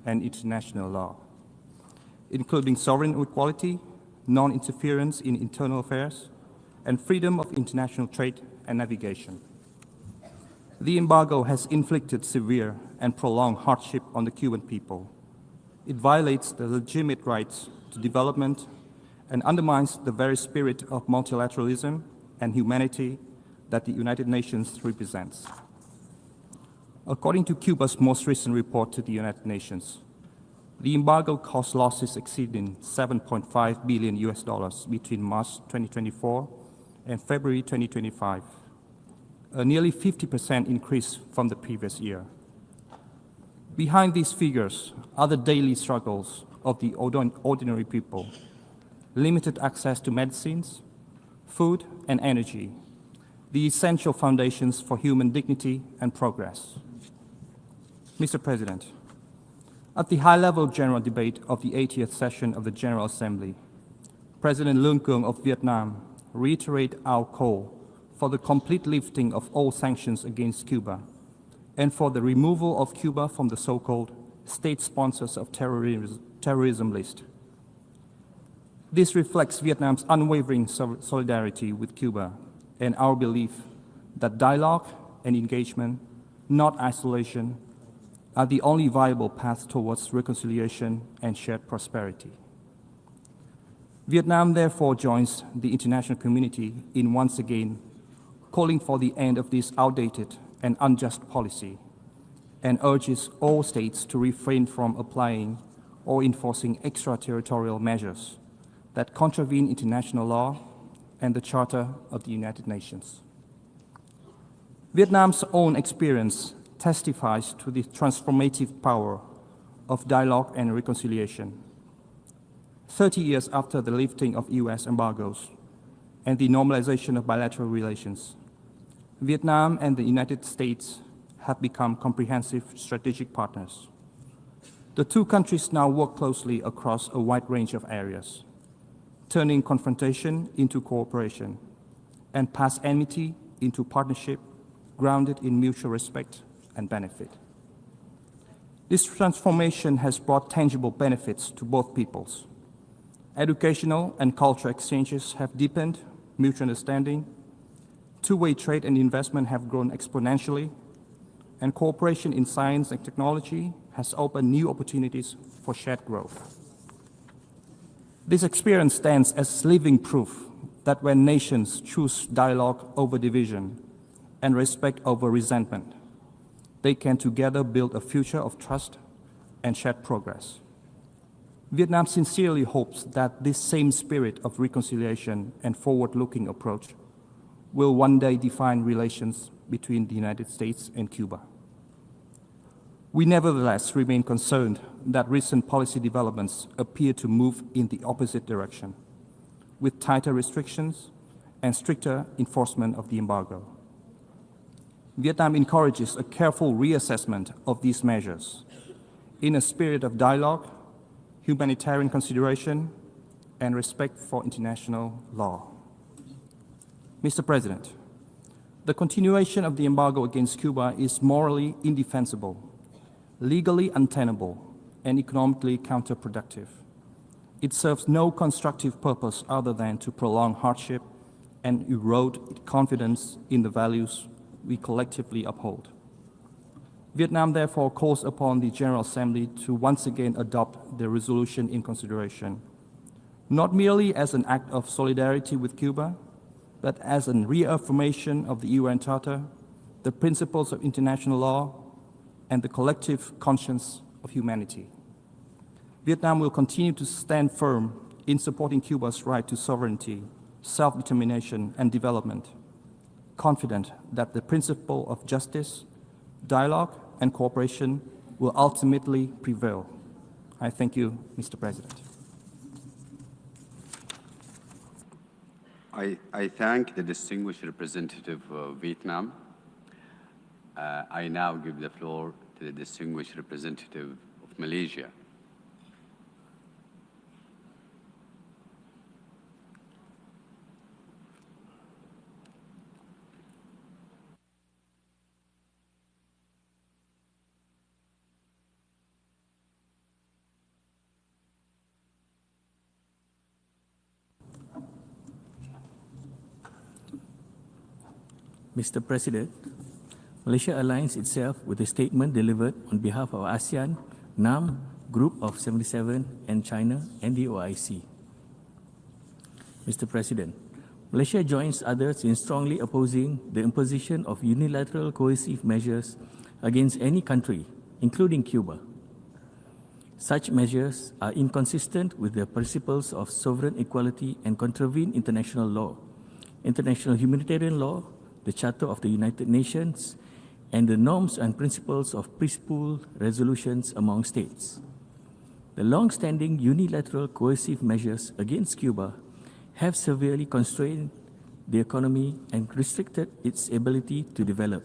and international law, including sovereign equality, non-interference in internal affairs, and freedom of international trade and navigation. The embargo has inflicted severe and prolonged hardship on the Cuban people. It violates the legitimate rights to development and undermines the very spirit of multilateralism and humanity that the United Nations represents. According to Cuba's most recent report to the United Nations, the embargo caused losses exceeding $7.5 billion between March 2024 and February 2025, a nearly 50% increase from the previous year. Behind these figures are the daily struggles of the ordinary people: limited access to medicines, food, and energy, the essential foundations for human dignity and progress. Mr. President, at the high-level general debate of the 80th session of the General Assembly, President Lương Cường of Vietnam reiterated our call for the complete lifting of all sanctions against Cuba and for the removal of Cuba from the so-called state sponsors of terrorism list. This reflects Vietnam's unwavering solidarity with Cuba and our belief that dialogue and engagement, not isolation, are the only viable path towards reconciliation and shared prosperity. Vietnam therefore joins the international community in once again calling for the end of this outdated and unjust policy, and urges all states to refrain from applying or enforcing extraterritorial measures that contravene international law and the Charter of the United Nations. Vietnam's own experience testifies to the transformative power of dialogue and reconciliation. 30 years after the lifting of US embargoes and the normalization of bilateral relations, Vietnam and the United States have become comprehensive strategic partners. The two countries now work closely across a wide range of areas, turning confrontation into cooperation and past enmity into partnership grounded in mutual respect and benefit. This transformation has brought tangible benefits to both peoples. Educational and cultural exchanges have deepened mutual understanding, two-way trade and investment have grown exponentially, and cooperation in science and technology has opened new opportunities for shared growth. This experience stands as living proof that when nations choose dialogue over division and respect over resentment, they can together build a future of trust and shared progress. Vietnam sincerely hopes that this same spirit of reconciliation and forward-looking approach will one day define relations between the United States and Cuba. We nevertheless remain concerned that recent policy developments appear to move in the opposite direction, with tighter restrictions and stricter enforcement of the embargo. Vietnam encourages a careful reassessment of these measures in a spirit of dialogue, humanitarian consideration, and respect for international law. Mr. President, the continuation of the embargo against Cuba is morally indefensible, legally untenable, and economically counterproductive. It serves no constructive purpose other than to prolong hardship and erode confidence in the values we collectively uphold. Vietnam therefore calls upon the General Assembly to once again adopt the resolution in consideration, not merely as an act of solidarity with Cuba, but as a reaffirmation of the UN Charter, the principles of international law, and the collective conscience of humanity. Vietnam will continue to stand firm in supporting Cuba's right to sovereignty, self-determination, and development, confident that the principle of justice, dialogue, and cooperation will ultimately prevail. I thank you, Mr. President. I thank the distinguished representative of Vietnam. I now give the floor to the distinguished representative of Malaysia. Mr. President, Malaysia aligns itself with the statement delivered on behalf of ASEAN, NAM, Group of 77, and China and the OIC. Mr. President, Malaysia joins others in strongly opposing the imposition of unilateral coercive measures against any country, including Cuba. Such measures are inconsistent with the principles of sovereign equality and contravene international law, international humanitarian law, the Charter of the United Nations, and the norms and principles of peaceful resolutions among states. The long-standing unilateral coercive measures against Cuba have severely constrained the economy and restricted its ability to develop.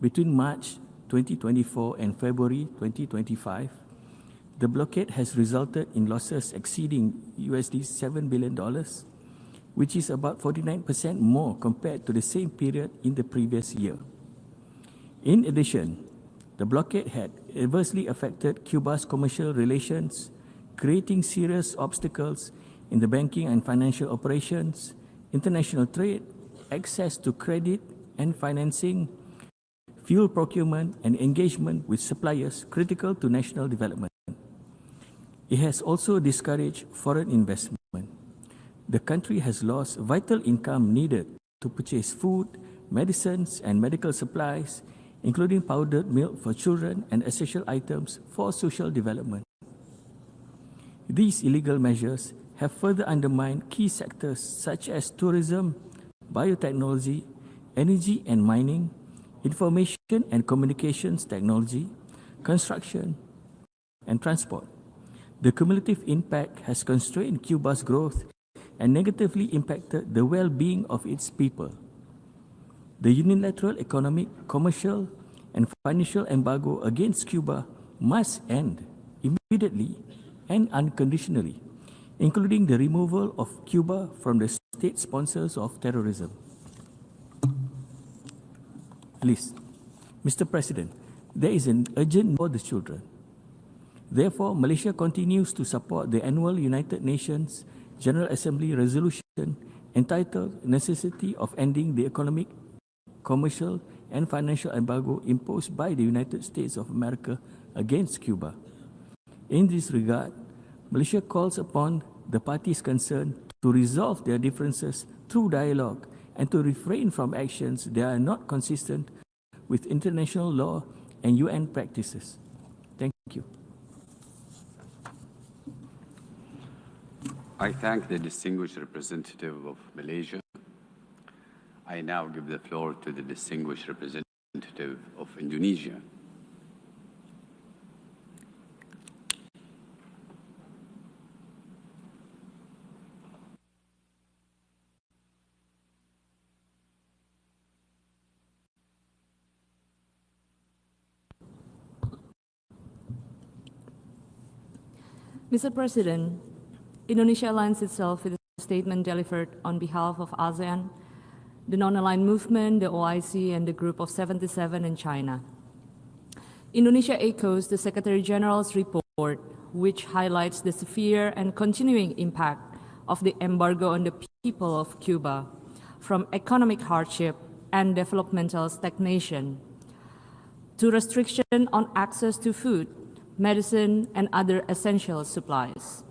Between March 2024 and February 2025, the blockade has resulted in losses exceeding $7 billion, which is about 49% more compared to the same period in the previous year. In addition, the blockade had adversely affected Cuba's commercial relations, creating serious obstacles in the banking and financial operations, international trade, access to credit and financing, fuel procurement, and engagement with suppliers critical to national development. It has also discouraged foreign investment. The country has lost vital income needed to purchase food, medicines, and medical supplies, including powdered milk for children and essential items for social development. These illegal measures have further undermined key sectors such as tourism, biotechnology, energy and mining, information and communications technology, construction, and transport. The cumulative impact has constrained Cuba's growth and negatively impacted the well-being of its people. The unilateral economic, commercial, and financial embargo against Cuba must end immediately and unconditionally, including the removal of Cuba from the state sponsors of terrorism list. Mr. President, there is an urgent need for the children. Therefore, Malaysia continues to support the annual United Nations General Assembly resolution entitled Necessity of Ending the Economic, Commercial, and Financial Embargo imposed by the United States of America against Cuba. In this regard, Malaysia calls upon the parties concerned to resolve their differences through dialogue and to refrain from actions that are not consistent with international law and UN practices. Thank you. I thank the distinguished representative of Malaysia. I now give the floor to the distinguished representative of Indonesia. Mr. President, Indonesia aligns itself with the statement delivered on behalf of ASEAN, the Non-Aligned Movement, the OIC, and the Group of 77 in China. Indonesia echoes the Secretary General's report, which highlights the severe and continuing impact of the embargo on the people of Cuba, from economic hardship and developmental stagnation to restriction on access to food, medicine, and other essential supplies.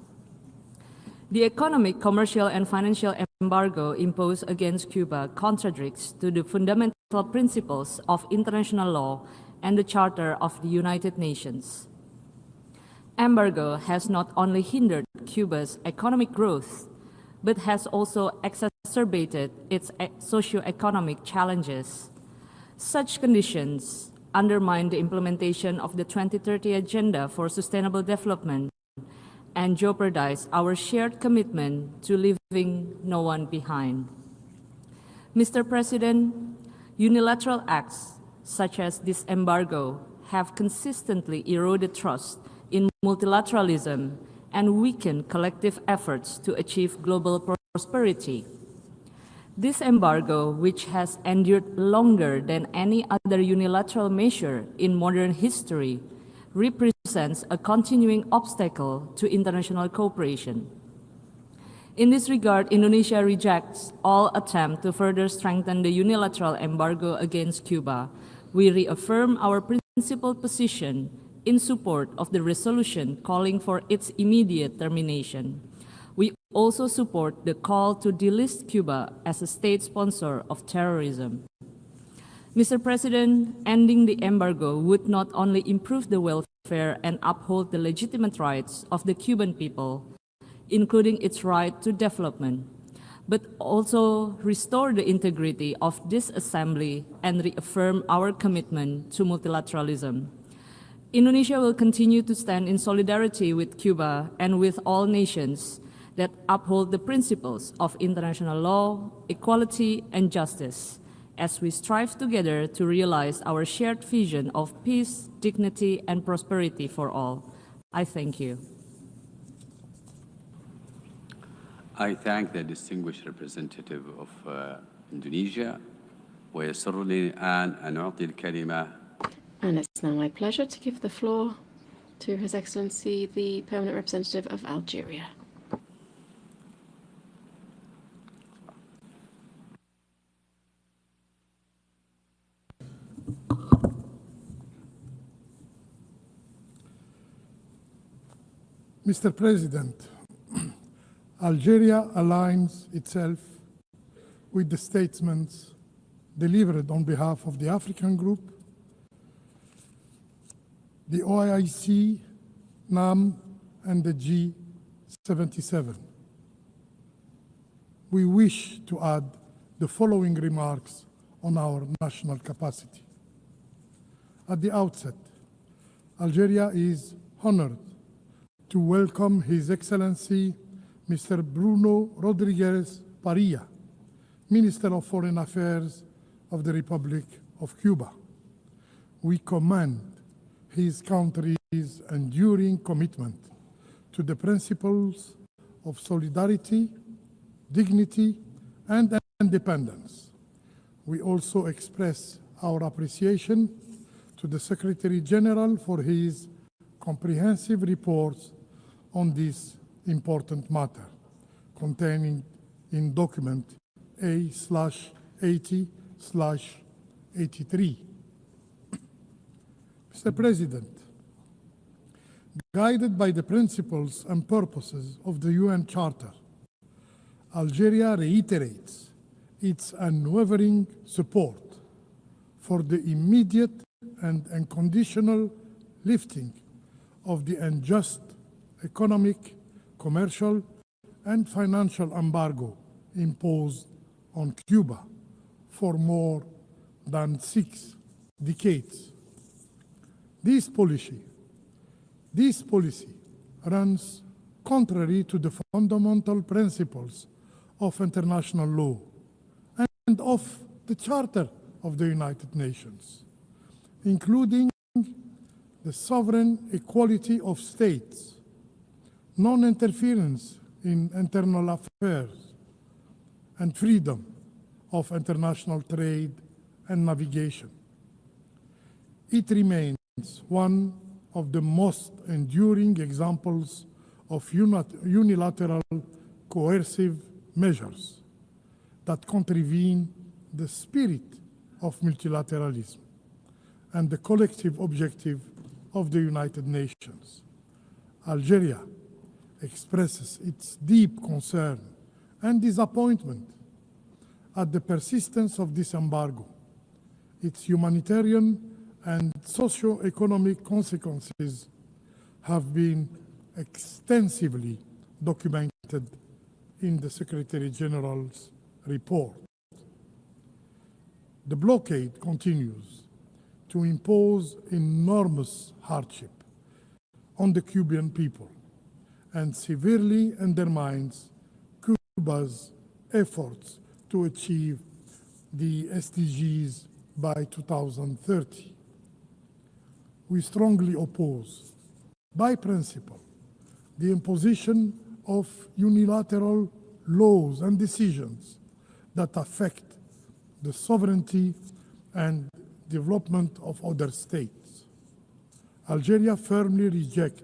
The economic, commercial, and financial embargo imposed against Cuba contradicts to the fundamental principles of international law and the Charter of the United Nations. Embargo has not only hindered Cuba's economic growth, but has also exacerbated its socio-economic challenges. Such conditions undermine the implementation of the 2030 Agenda for Sustainable Development and jeopardize our shared commitment to leaving no one behind. Mr. President, unilateral acts such as this embargo have consistently eroded trust in multilateralism and weakened collective efforts to achieve global prosperity. This embargo, which has endured longer than any other unilateral measure in modern history, represents a continuing obstacle to international cooperation. In this regard, Indonesia rejects all attempt to further strengthen the unilateral embargo against Cuba. We reaffirm our principled position in support of the resolution calling for its immediate termination. We also support the call to delist Cuba as a state sponsor of terrorism. Mr. President, ending the embargo would not only improve the welfare and uphold the legitimate rights of the Cuban people, including its right to development, but also restore the integrity of this assembly and reaffirm our commitment to multilateralism. Indonesia will continue to stand in solidarity with Cuba and with all nations that uphold the principles of international law, equality, and justice, as we strive together to realize our shared vision of peace, dignity, and prosperity for all. I thank you. I thank the distinguished representative of Indonesia. ويسرني الآن أن أعطي الكلمة. And it's now my pleasure to give the floor to His Excellency, the Permanent Representative of Algeria. Mr. President, Algeria aligns itself with the statements delivered on behalf of the African Group, the OIC, NAM, and the G77. We wish to add the following remarks on our national capacity. At the outset, Algeria is honored to welcome His Excellency Mr. Bruno Rodriguez Parilla, Minister of Foreign Affairs of the Republic of Cuba. We commend his country's enduring commitment to the principles of solidarity, dignity, and independence. We also express our appreciation to the Secretary General for his comprehensive reports on this important matter, containing in document A/80/83. Mr. President, guided by the principles and purposes of the UN Charter, Algeria reiterates its unwavering support for the immediate and unconditional lifting of the unjust economic, commercial, and financial embargo imposed on Cuba for more than 6 decades. This policy runs contrary to the fundamental principles of international law and of the Charter of the United Nations, including the sovereign equality of states, non-interference in internal affairs, and freedom of international trade and navigation. It remains one of the most enduring examples of unilateral coercive measures that contravene the spirit of multilateralism and the collective objective of the United Nations. Algeria expresses its deep concern and disappointment at the persistence of this embargo, its humanitarian and socio-economic consequences have been extensively documented in the Secretary General's report. The blockade continues to impose enormous hardship on the Cuban people and severely undermines Cuba's efforts to achieve the SDGs by 2030. We strongly oppose, by principle, the imposition of unilateral laws and decisions that affect the sovereignty and development of other states. Algeria firmly rejects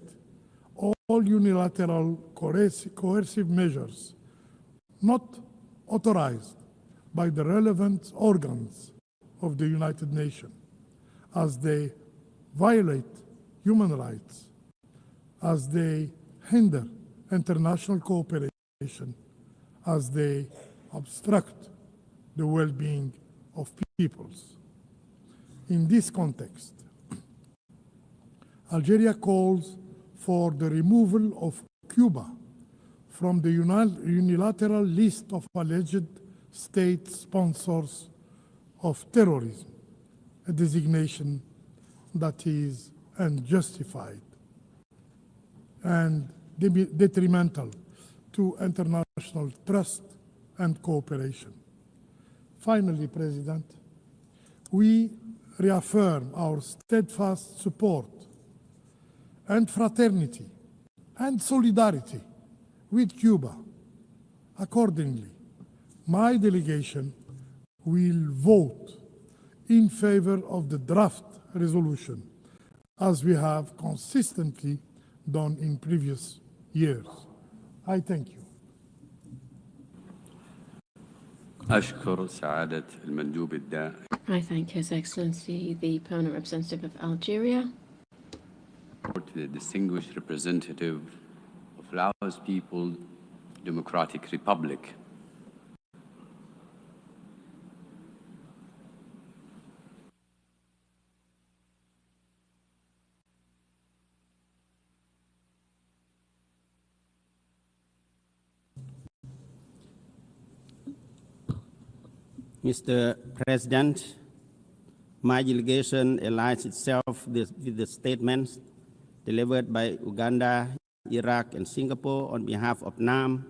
all unilateral coercive measures not authorized by the relevant organs of the United Nations, as they violate human rights, as they hinder international cooperation, as they obstruct the well-being of peoples. In this context, Algeria calls for the removal of Cuba from the unilateral list of alleged state sponsors of terrorism, a designation that is unjustified and detrimental to international trust and cooperation. Finally, President, we reaffirm our steadfast support and fraternity and solidarity with Cuba. Accordingly, my delegation will vote in favor of the draft resolution, as we have consistently done in previous years. I thank you. أشكر سعادة المندوب الدائم. I thank His Excellency, the Permanent Representative of Algeria. To the distinguished representative of Laos People's Democratic Republic. Mr. President, my delegation aligns itself with the statements delivered by Uganda, Iraq, and Singapore on behalf of NAM,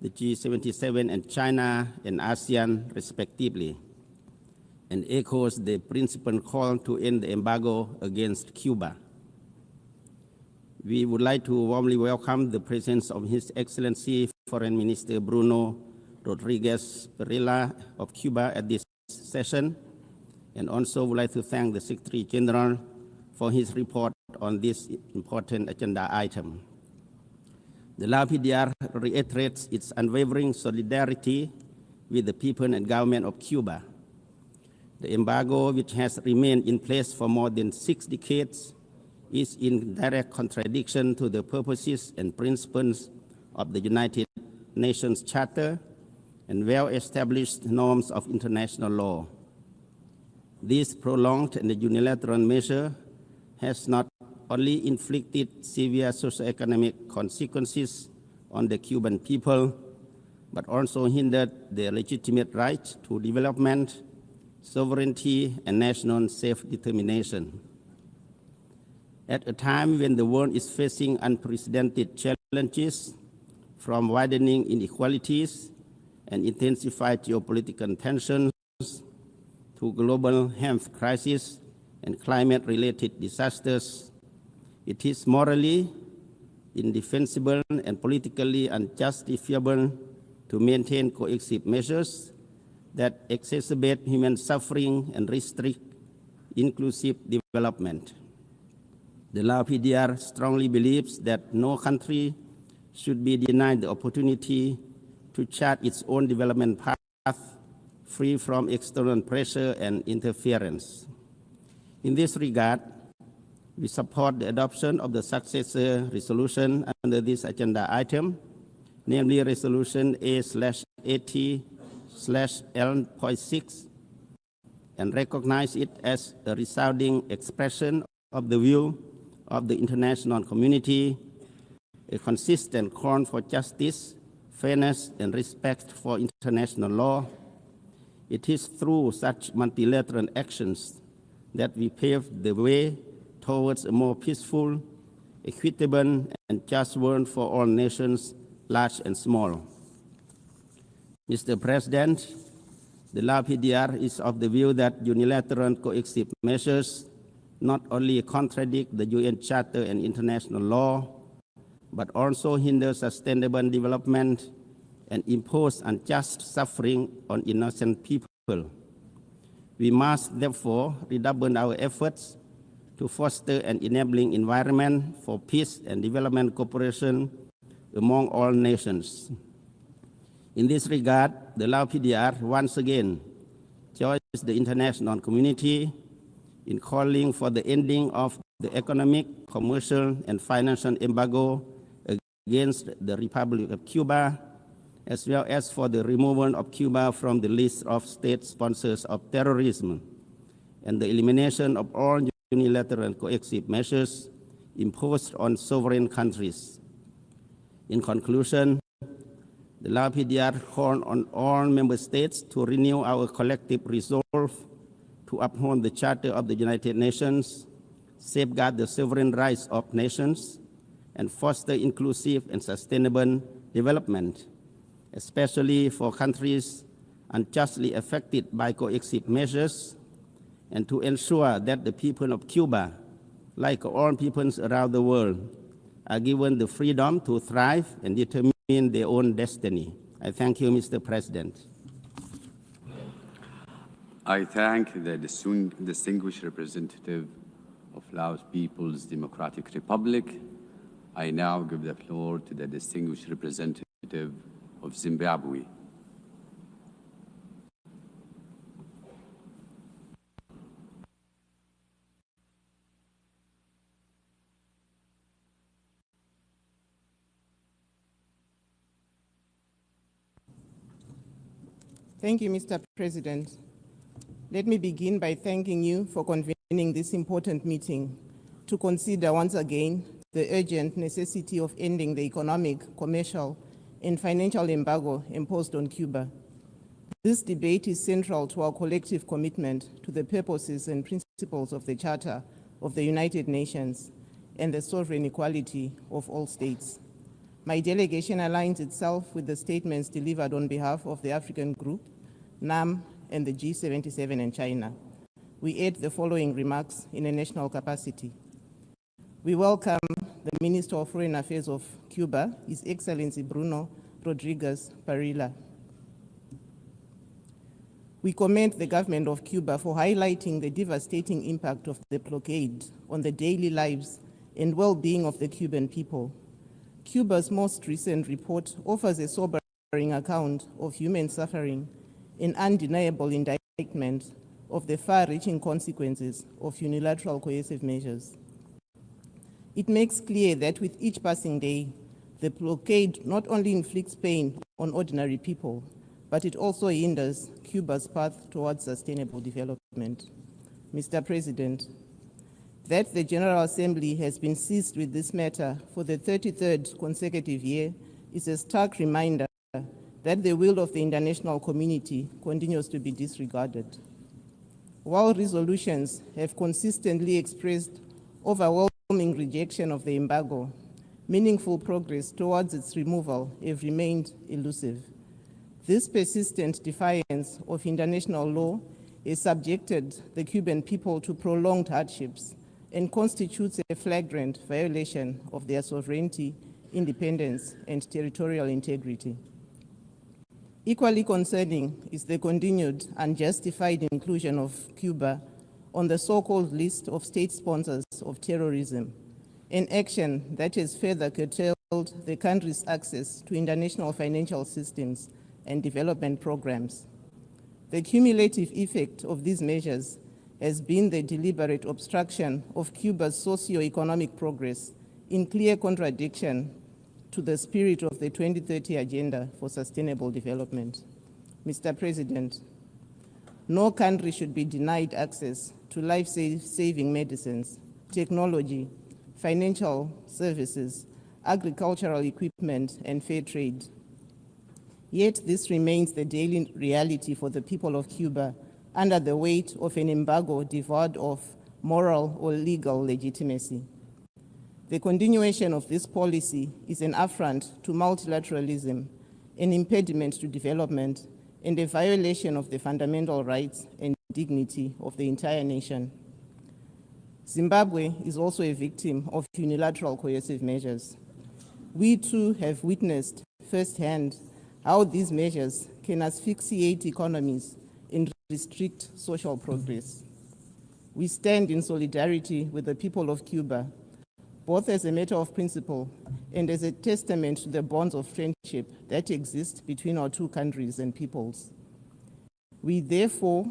the G77, and China and ASEAN, respectively, and echoes the principal call to end the embargo against Cuba. We would like to warmly welcome the presence of His Excellency Foreign Minister Bruno Rodriguez Perilla of Cuba at this session, and also would like to thank the Secretary General for his report on this important agenda item. The Lao PDR reiterates its unwavering solidarity with the people and government of Cuba. The embargo, which has remained in place for more than 6 decades, is in direct contradiction to the purposes and principles of the United Nations Charter and well-established norms of international law. This prolonged and unilateral measure has not only inflicted severe socioeconomic consequences on the Cuban people, but also hindered their legitimate right to development, sovereignty, and national self-determination. At a time when the world is facing unprecedented challenges, from widening inequalities and intensified geopolitical tensions to global health crisis and climate-related disasters, it is morally indefensible and politically unjustifiable to maintain coercive measures that exacerbate human suffering and restrict inclusive development. The Lao PDR strongly believes that no country should be denied the opportunity to chart its own development path free from external pressure and interference. In this regard, we support the adoption of the successor resolution under this agenda item, namely Resolution A/80/L.6, and recognize it as a resounding expression of the view of the international community, a consistent call for justice, fairness, and respect for international law. It is through such multilateral actions that we pave the way towards a more peaceful, equitable, and just world for all nations, large and small. Mr. President, the Lao PDR is of the view that unilateral coercive measures not only contradict the UN Charter and international law, but also hinder sustainable development and impose unjust suffering on innocent people. We must therefore redouble our efforts to foster an enabling environment for peace and development cooperation among all nations. In this regard, the Lao PDR once again joins the international community in calling for the ending of the economic, commercial, and financial embargo against the Republic of Cuba, as well as for the removal of Cuba from the list of state sponsors of terrorism and the elimination of all unilateral and coercive measures imposed on sovereign countries. In conclusion, the Lao PDR called on all member states to renew our collective resolve to uphold the Charter of the United Nations, safeguard the sovereign rights of nations, and foster inclusive and sustainable development, especially for countries unjustly affected by coercive measures, and to ensure that the people of Cuba, like all peoples around the world, are given the freedom to thrive and determine their own destiny. I thank you, Mr. President. I thank the distinguished representative of Laos People's Democratic Republic. I now give the floor to the distinguished representative of Zimbabwe. Thank you, Mr. President. Let me begin by thanking you for convening this important meeting to consider once again the urgent necessity of ending the economic, commercial, and financial embargo imposed on Cuba. This debate is central to our collective commitment to the purposes and principles of the Charter of the United Nations and the sovereign equality of all states. My delegation aligns itself with the statements delivered on behalf of the African Group, NAM, and the G77 and China. We add the following remarks in a national capacity. We welcome the Minister of Foreign Affairs of Cuba, His Excellency Bruno Rodriguez Parilla. We commend the government of Cuba for highlighting the devastating impact of the blockade on the daily lives and well-being of the Cuban people. Cuba's most recent report offers a sobering account of human suffering, an undeniable indictment of the far-reaching consequences of unilateral coercive measures. It makes clear that with each passing day, the blockade not only inflicts pain on ordinary people, but it also hinders Cuba's path towards sustainable development. Mr. President, that the General Assembly has been seized with this matter for the 33rd consecutive year is a stark reminder that the will of the international community continues to be disregarded. While resolutions have consistently expressed overwhelming rejection of the embargo, meaningful progress towards its removal have remained elusive. This persistent defiance of international law has subjected the Cuban people to prolonged hardships and constitutes a flagrant violation of their sovereignty, independence, and territorial integrity. Equally concerning is the continued unjustified inclusion of Cuba on the so-called list of state sponsors of terrorism, an action that has further curtailed the country's access to international financial systems and development programs. The cumulative effect of these measures has been the deliberate obstruction of Cuba's socio-economic progress, in clear contradiction to the spirit of the 2030 Agenda for Sustainable Development. Mr. President, no country should be denied access to life-saving medicines, technology, financial services, agricultural equipment, and fair trade. Yet this remains the daily reality for the people of Cuba under the weight of an embargo devoid of moral or legal legitimacy. The continuation of this policy is an affront to multilateralism, an impediment to development, and a violation of the fundamental rights and dignity of the entire nation. Zimbabwe is also a victim of unilateral coercive measures. We too have witnessed firsthand how these measures can asphyxiate economies and restrict social progress. We stand in solidarity with the people of Cuba both as a matter of principle and as a testament to the bonds of friendship that exist between our two countries and peoples. We therefore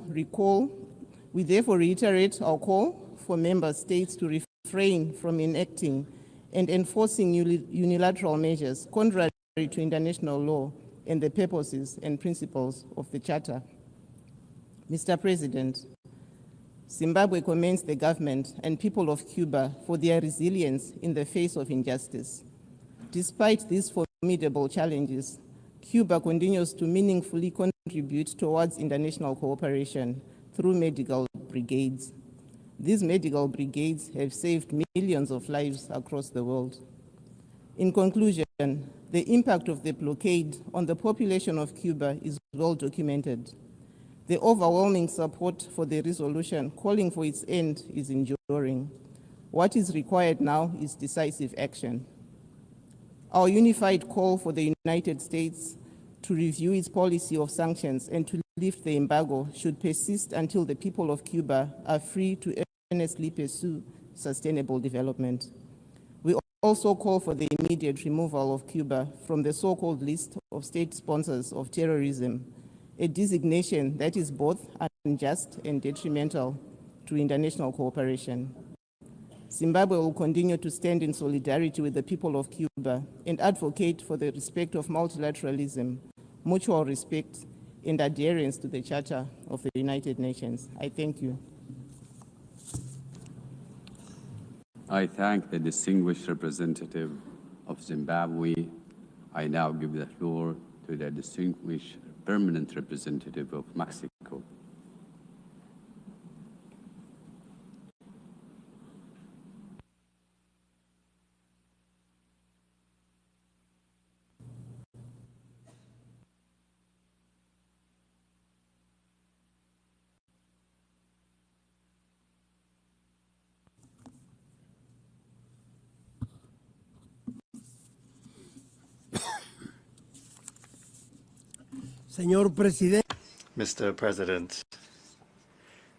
reiterate our call for member states to refrain from enacting and enforcing unilateral measures contrary to international law and the purposes and principles of the Charter. Mr. President, Zimbabwe commends the government and people of Cuba for their resilience in the face of injustice. Despite these formidable challenges, Cuba continues to meaningfully contribute towards international cooperation through medical brigades. These medical brigades have saved millions of lives across the world. In conclusion, the impact of the blockade on the population of Cuba is well documented. The overwhelming support for the resolution calling for its end is enduring. What is required now is decisive action. Our unified call for the United States to review its policy of sanctions and to lift the embargo should persist until the people of Cuba are free to earnestly pursue sustainable development. We also call for the immediate removal of Cuba from the so-called list of state sponsors of terrorism, a designation that is both unjust and detrimental to international cooperation. Zimbabwe will continue to stand in solidarity with the people of Cuba and advocate for the respect of multilateralism, mutual respect, and adherence to the Charter of the United Nations. I thank you. I thank the distinguished representative of Zimbabwe. I now give the floor to the distinguished permanent representative of Mexico. Señor Presidente. Mr. President,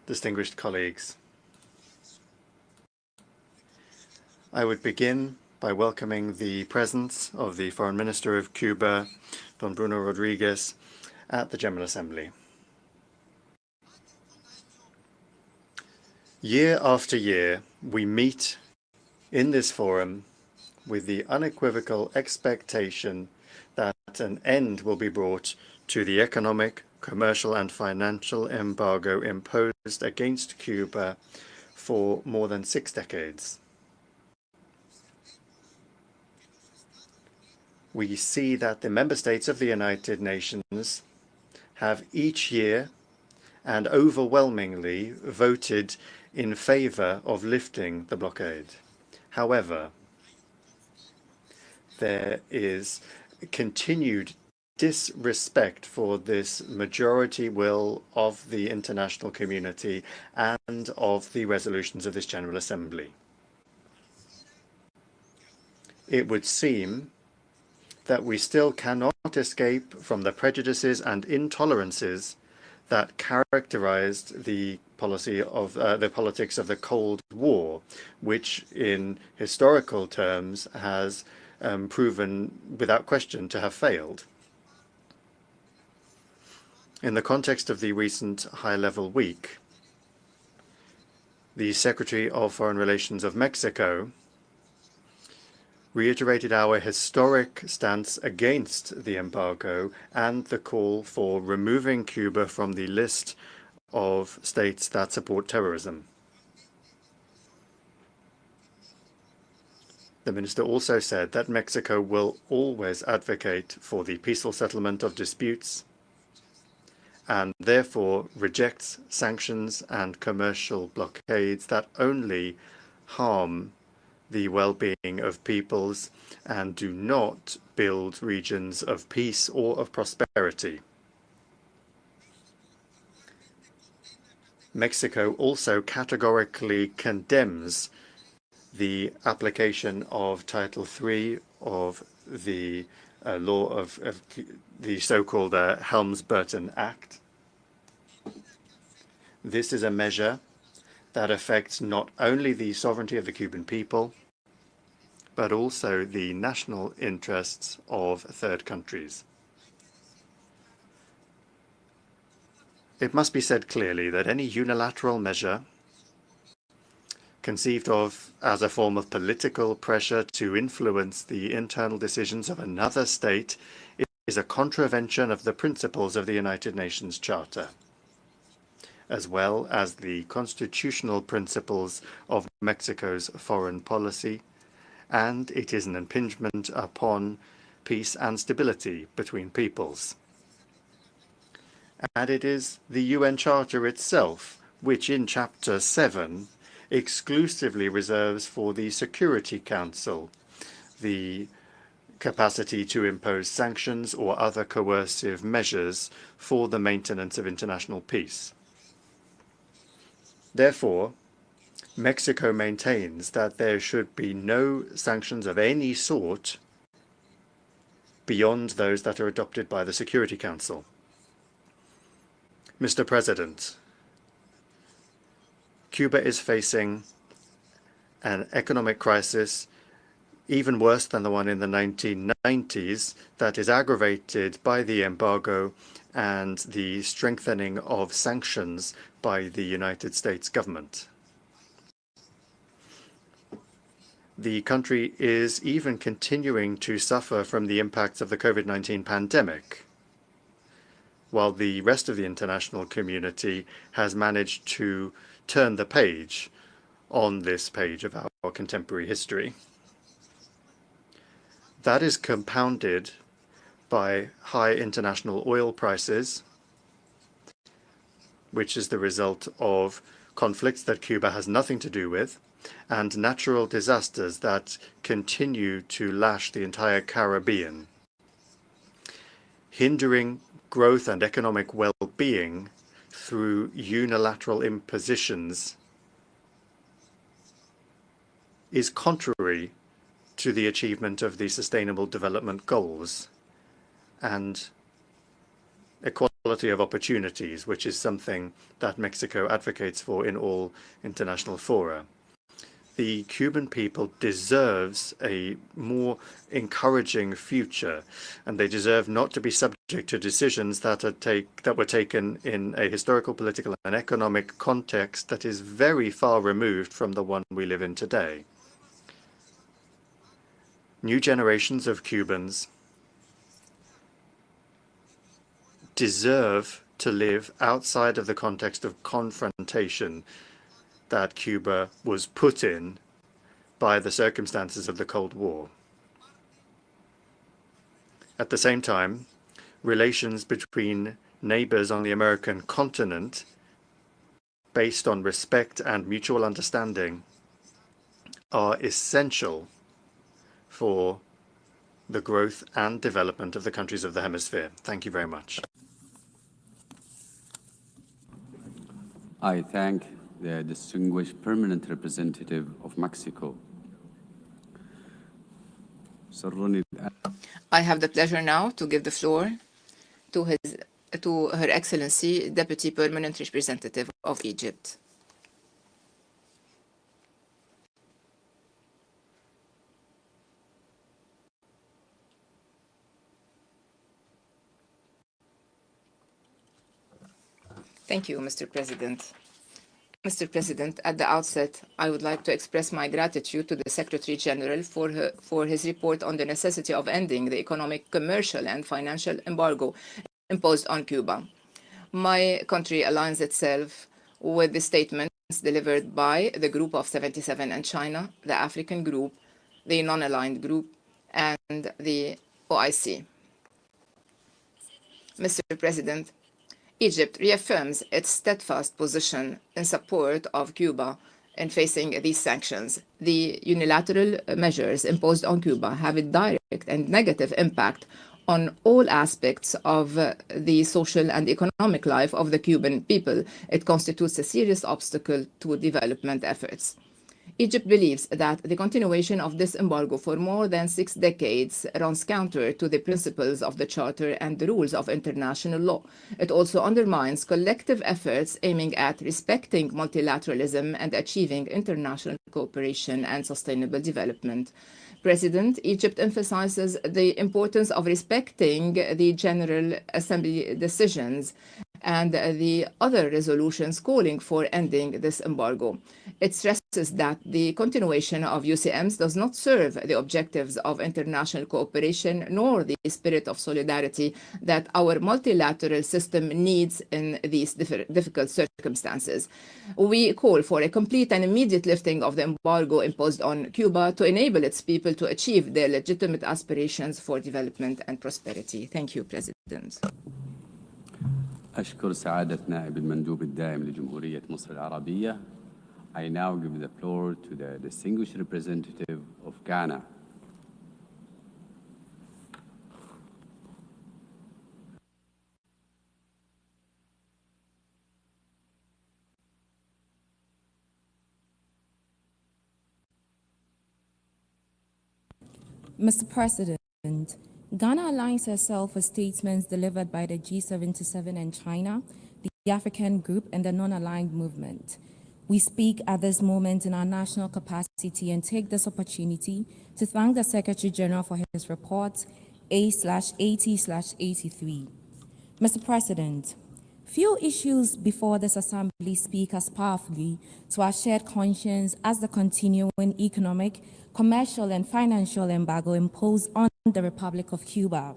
distinguished colleagues, I would begin by welcoming the presence of the Foreign Minister of Cuba, Don Bruno Rodriguez, at the General Assembly. Year after year, we meet in this forum with the unequivocal expectation that an end will be brought to the economic, commercial, and financial embargo imposed against Cuba for more than 6 decades. We see that the member states of the United Nations have each year and overwhelmingly voted in favor of lifting the blockade. However, there is continued disrespect for this majority will of the international community and of the resolutions of this General Assembly. It would seem that we still cannot escape from the prejudices and intolerances that characterized the policy of the politics of the Cold War, which in historical terms has proven without question to have failed. In the context of the recent high-level week, the Secretary of Foreign Relations of Mexico reiterated our historic stance against the embargo and the call for removing Cuba from the list of states that support terrorism. The minister also said that Mexico will always advocate for the peaceful settlement of disputes and therefore rejects sanctions and commercial blockades that only harm the well-being of peoples and do not build regions of peace or of prosperity. Mexico also categorically condemns the application of Title III of the law of the so-called Helms-Burton Act. This is a measure that affects not only the sovereignty of the Cuban people, but also the national interests of third countries. It must be said clearly that any unilateral measure conceived of as a form of political pressure to influence the internal decisions of another state is a contravention of the principles of the United Nations Charter, as well as the constitutional principles of Mexico's foreign policy, and it is an impingement upon peace and stability between peoples. And it is the UN Charter itself, which in Chapter 7 exclusively reserves for the Security Council the capacity to impose sanctions or other coercive measures for the maintenance of international peace. Therefore, Mexico maintains that there should be no sanctions of any sort beyond those that are adopted by the Security Council. Mr. President, Cuba is facing an economic crisis even worse than the one in the 1990s that is aggravated by the embargo and the strengthening of sanctions by the United States government. The country is even continuing to suffer from the impacts of the COVID-19 pandemic, while the rest of the international community has managed to turn the page on this page of our contemporary history. That is compounded by high international oil prices, which is the result of conflicts that Cuba has nothing to do with, and natural disasters that continue to lash the entire Caribbean, hindering growth and economic well-being through unilateral impositions is contrary to the achievement of the Sustainable Development Goals and equality of opportunities, which is something that Mexico advocates for in all international fora. The Cuban people deserves a more encouraging future, and they deserve not to be subject to decisions that were taken in a historical, political, and economic context that is very far removed from the one we live in today. New generations of Cubans deserve to live outside of the context of confrontation that Cuba was put in by the circumstances of the Cold War. At the same time, relations between neighbors on the American continent, based on respect and mutual understanding, are essential for the growth and development of the countries of the hemisphere. Thank you very much. I thank the distinguished permanent representative of Mexico. I have the pleasure now to give the floor to Her Excellency, Deputy Permanent Representative of Egypt. Thank you, Mr. President. Mr. President, at the outset, I would like to express my gratitude to the Secretary General for his report on the necessity of ending the economic, commercial, and financial embargo imposed on Cuba. My country aligns itself with the statements delivered by the Group of 77 and China, the African Group, the Non-Aligned Group, and the OIC. Mr. President, Egypt reaffirms its steadfast position in support of Cuba in facing these sanctions. The unilateral measures imposed on Cuba have a direct and negative impact on all aspects of the social and economic life of the Cuban people. It constitutes a serious obstacle to development efforts. Egypt believes that the continuation of this embargo for more than 6 decades runs counter to the principles of the Charter and the rules of international law. It also undermines collective efforts aiming at respecting multilateralism and achieving international cooperation and sustainable development. President, Egypt emphasizes the importance of respecting the General Assembly decisions and the other resolutions calling for ending this embargo. It stresses that the continuation of UCMs does not serve the objectives of international cooperation nor the spirit of solidarity that our multilateral system needs in these difficult circumstances. We call for a complete and immediate lifting of the embargo imposed on Cuba to enable its people to achieve their legitimate aspirations for development and prosperity. Thank you, President. أشكر سعادة نائب المندوب الدائم لجمهورية مصر العربية. I now give the floor to the distinguished representative of Ghana. Mr. President, Ghana aligns herself with statements delivered by the G77 and China, the African Group, and the Non-Aligned Movement. We speak at this moment in our national capacity and take this opportunity to thank the Secretary General for his report A/80/83. Mr. President, few issues before this Assembly speak as powerfully to our shared conscience as the continuing economic, commercial, and financial embargo imposed on the Republic of Cuba.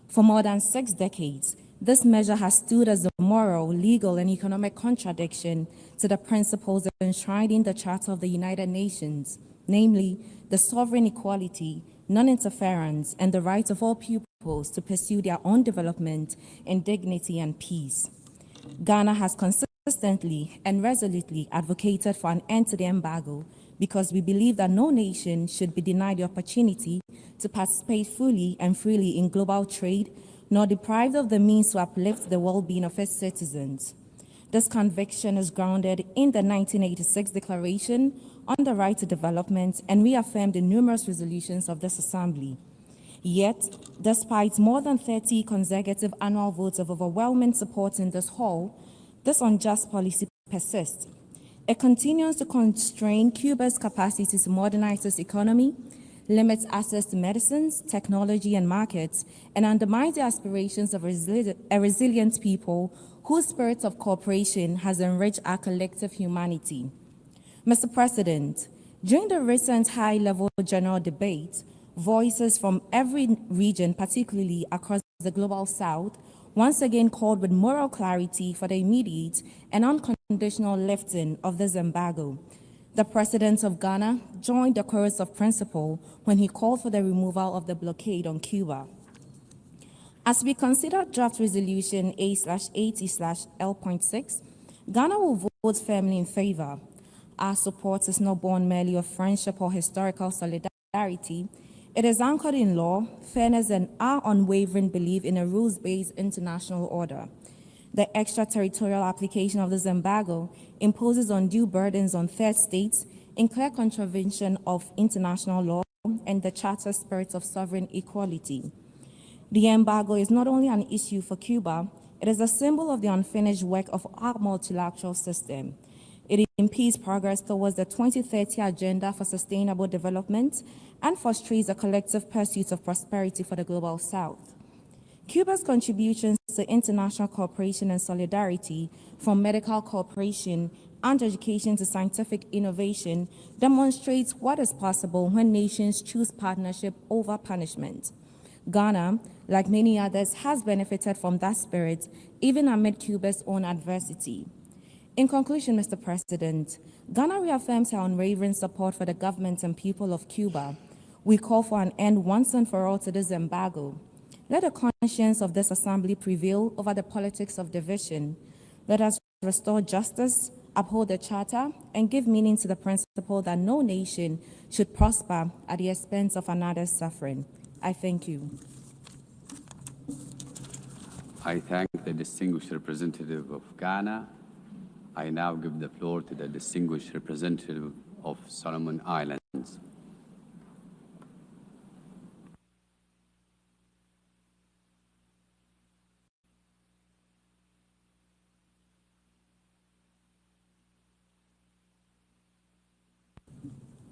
For more than 6 decades, this measure has stood as a moral, legal, and economic contradiction to the principles enshrined in the Charter of the United Nations, namely the sovereign equality, non-interference, and the right of all peoples to pursue their own development in dignity and peace. Ghana has consistently and resolutely advocated for an end to the embargo because we believe that no nation should be denied the opportunity to participate fully and freely in global trade, nor deprived of the means to uplift the well-being of its citizens. This conviction is grounded in the 1986 Declaration on the Right to Development and reaffirmed in numerous resolutions of this Assembly. Yet, despite more than 30 consecutive annual votes of overwhelming support in this hall, this unjust policy persists. It continues to constrain Cuba's capacity to modernize its economy, limits access to medicines, technology, and markets, and undermines the aspirations of a resilient people whose spirit of cooperation has enriched our collective humanity. Mr. President, during the recent high-level general debate, voices from every region, particularly across the Global South, once again called with moral clarity for the immediate and unconditional lifting of this embargo. The President of Ghana joined the chorus of principle when he called for the removal of the blockade on Cuba. As we consider draft resolution A/80/L.6, Ghana will vote firmly in favor. Our support is not born merely of friendship or historical solidarity. It is anchored in law, fairness, and our unwavering belief in a rules-based international order. The extraterritorial application of this embargo imposes undue burdens on third states in clear contravention of international law and the Charter spirit of sovereign equality. The embargo is not only an issue for Cuba, it is a symbol of the unfinished work of our multilateral system. It impedes progress towards the 2030 Agenda for Sustainable Development and frustrates a collective pursuit of prosperity for the Global South. Cuba's contributions to international cooperation and solidarity, from medical cooperation and education to scientific innovation, demonstrates what is possible when nations choose partnership over punishment. Ghana, like many others, has benefited from that spirit, even amid Cuba's own adversity. In conclusion, Mr. President, Ghana reaffirms our unwavering support for the government and people of Cuba. We call for an end once and for all to this embargo. Let the conscience of this Assembly prevail over the politics of division. Let us restore justice, uphold the Charter, and give meaning to the principle that no nation should prosper at the expense of another's suffering. I thank you. I thank the distinguished representative of Ghana. I now give the floor to the distinguished representative of Solomon Islands.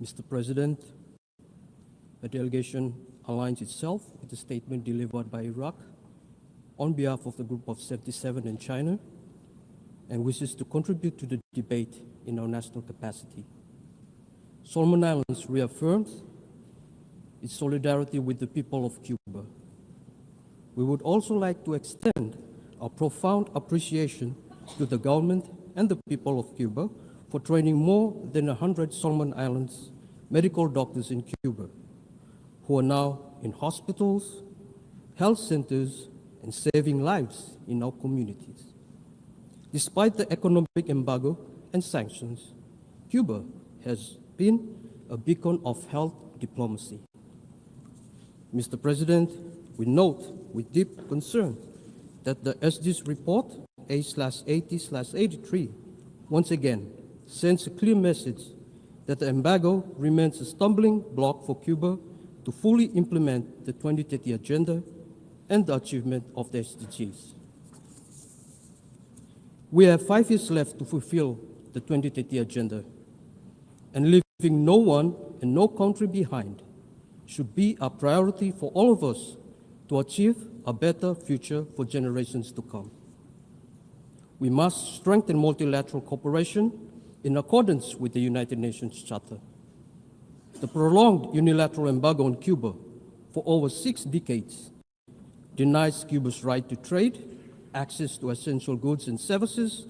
Mr. President, A delegation aligns itself with the statement delivered by Iraq on behalf of the Group of 77 in China and wishes to contribute to the debate in our national capacity. Solomon Islands reaffirms its solidarity with the people of Cuba. We would also like to extend our profound appreciation to the government and the people of Cuba for training more than 100 Solomon Islands medical doctors in Cuba, who are now in hospitals, health centers, and saving lives in our communities. Despite the economic embargo and sanctions, Cuba has been a beacon of health diplomacy. Mr. President, we note with deep concern that the SD's report A/80/83 once again sends a clear message that the embargo remains a stumbling block for Cuba to fully implement the 2030 Agenda and the achievement of the SDGs. We have 5 years left to fulfill the 2030 Agenda, and leaving no one and no country behind should be a priority for all of us to achieve a better future for generations to come. We must strengthen multilateral cooperation in accordance with the United Nations Charter. The prolonged unilateral embargo on Cuba for over 6 decades denies Cuba's right to trade, access to essential goods and services,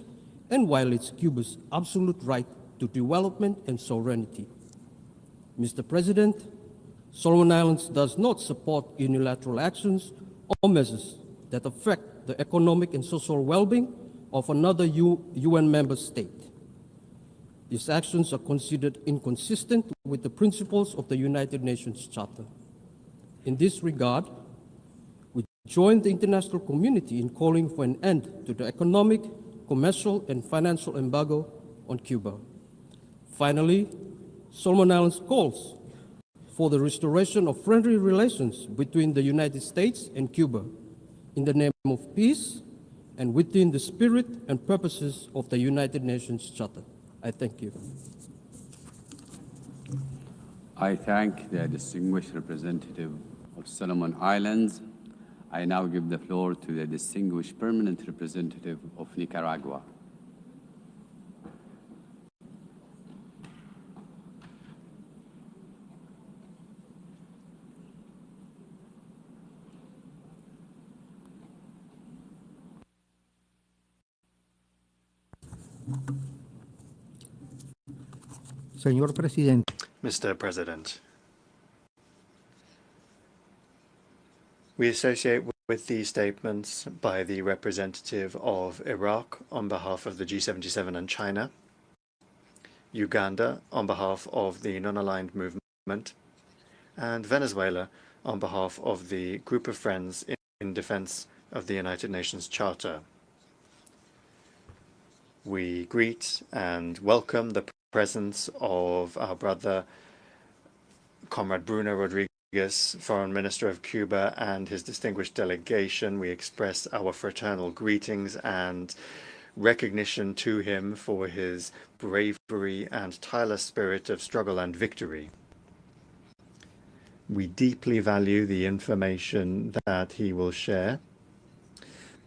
and violates Cuba's absolute right to development and sovereignty. Mr. President, Solomon Islands does not support unilateral actions or measures that affect the economic and social well-being of another UN member state. These actions are considered inconsistent with the principles of the United Nations Charter. In this regard, we join the international community in calling for an end to the economic, commercial, and financial embargo on Cuba. Finally, Solomon Islands calls for the restoration of friendly relations between the United States and Cuba in the name of peace and within the spirit and purposes of the United Nations Charter. I thank you. I thank the distinguished representative of Solomon Islands. I now give the floor to the distinguished permanent representative of Nicaragua. Señor Presidente. Mr. President, we associate with the statements by the representative of Iraq on behalf of the G77 and China, Uganda on behalf of the non-aligned movement, and Venezuela on behalf of the Group of Friends in Defense of the United Nations Charter. We greet and welcome the presence of our brother, Comrade Bruno Rodriguez, Foreign Minister of Cuba, and his distinguished delegation. We express our fraternal greetings and recognition to him for his bravery and tireless spirit of struggle and victory. We deeply value the information that he will share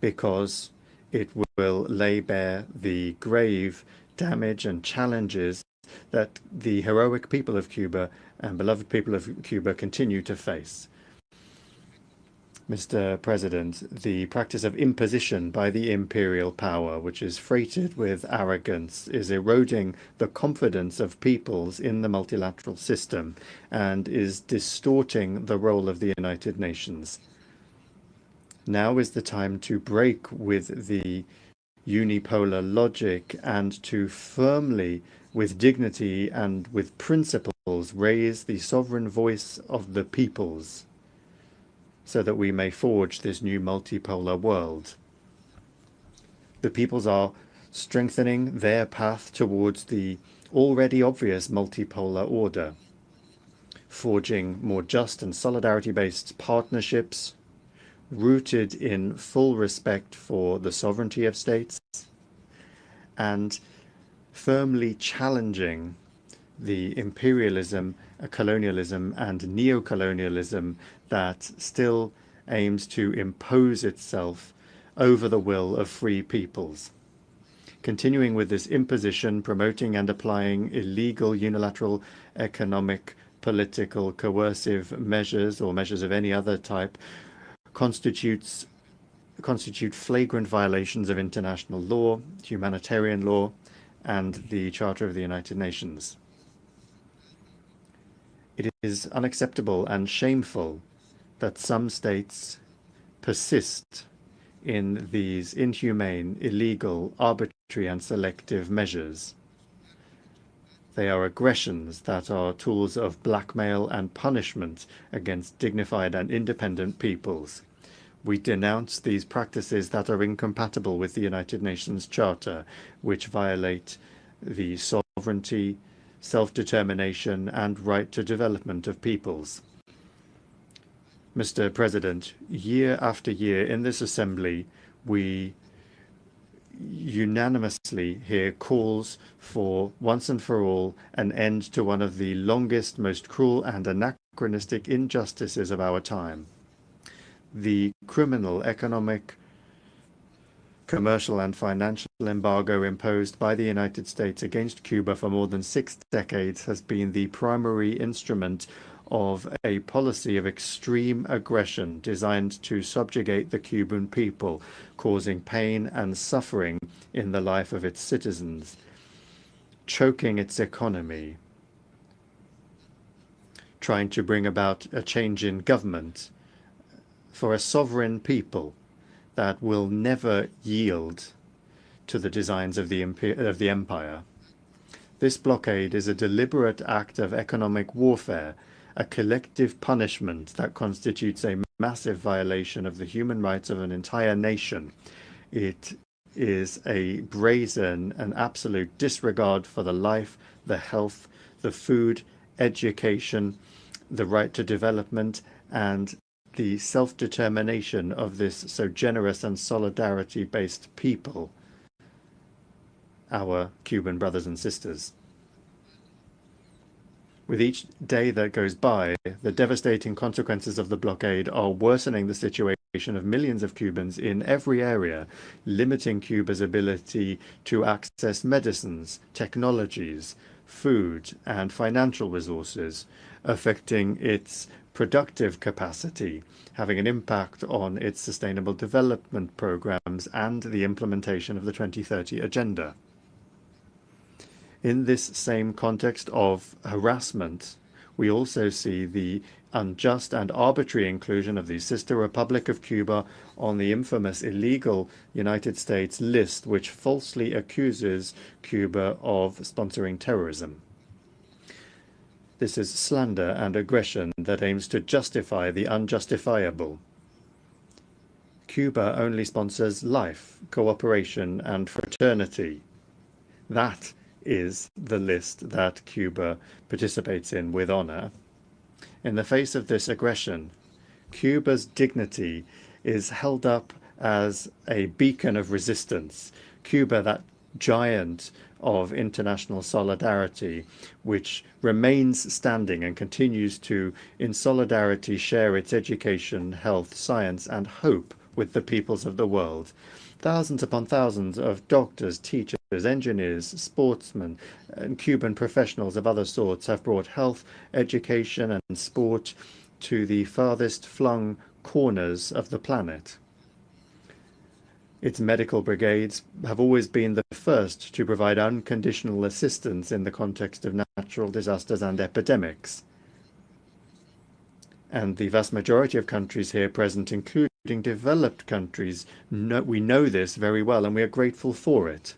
because it will lay bare the grave damage and challenges that the heroic people of Cuba and beloved people of Cuba continue to face. Mr. President, the practice of imposition by the imperial power, which is freighted with arrogance, is eroding the confidence of peoples in the multilateral system and is distorting the role of the United Nations. Now is the time to break with the unipolar logic and to firmly, with dignity and with principles, raise the sovereign voice of the peoples so that we may forge this new multipolar world. The peoples are strengthening their path towards the already obvious multipolar order, forging more just and solidarity-based partnerships rooted in full respect for the sovereignty of states and firmly challenging the imperialism, colonialism, and neocolonialism that still aims to impose itself over the will of free peoples. Continuing with this imposition, promoting and applying illegal unilateral economic, political, coercive measures or measures of any other type constitute flagrant violations of international law, humanitarian law, and the Charter of the United Nations. It is unacceptable and shameful that some states persist in these inhumane, illegal, arbitrary, and selective measures. They are aggressions that are tools of blackmail and punishment against dignified and independent peoples. We denounce these practices that are incompatible with the United Nations Charter, which violate the sovereignty, self-determination, and right to development of peoples. Mr. President, year after year in this Assembly, we unanimously hear calls for, once and for all, an end to one of the longest, most cruel and anachronistic injustices of our time. The criminal, economic, commercial, and financial embargo imposed by the United States against Cuba for more than 6 decades has been the primary instrument of a policy of extreme aggression designed to subjugate the Cuban people, causing pain and suffering in the life of its citizens, choking its economy, trying to bring about a change in government for a sovereign people that will never yield to the designs of the empire. This blockade is a deliberate act of economic warfare, a collective punishment that constitutes a massive violation of the human rights of an entire nation. It is a brazen and absolute disregard for the life, the health, the food, education, the right to development, and the self-determination of this so generous and solidarity-based people, our Cuban brothers and sisters. With each day that goes by, the devastating consequences of the blockade are worsening the situation of millions of Cubans in every area, limiting Cuba's ability to access medicines, technologies, food, and financial resources, affecting its productive capacity, having an impact on its sustainable development programs and the implementation of the 2030 Agenda. In this same context of harassment, we also see the unjust and arbitrary inclusion of the sister Republic of Cuba on the infamous illegal United States list, which falsely accuses Cuba of sponsoring terrorism. This is slander and aggression that aims to justify the unjustifiable. Cuba only sponsors life, cooperation, and fraternity. That is the list that Cuba participates in with honor. In the face of this aggression, Cuba's dignity is held up as a beacon of resistance. Cuba, that giant of international solidarity, which remains standing and continues to, in solidarity, share its education, health, science, and hope with the peoples of the world. Thousands upon thousands of doctors, teachers, engineers, sportsmen, and Cuban professionals of other sorts have brought health, education, and sport to the farthest flung corners of the planet. Its medical brigades have always been the first to provide unconditional assistance in the context of natural disasters and epidemics. And the vast majority of countries here present, including developed countries, we know this very well, and we are grateful for it.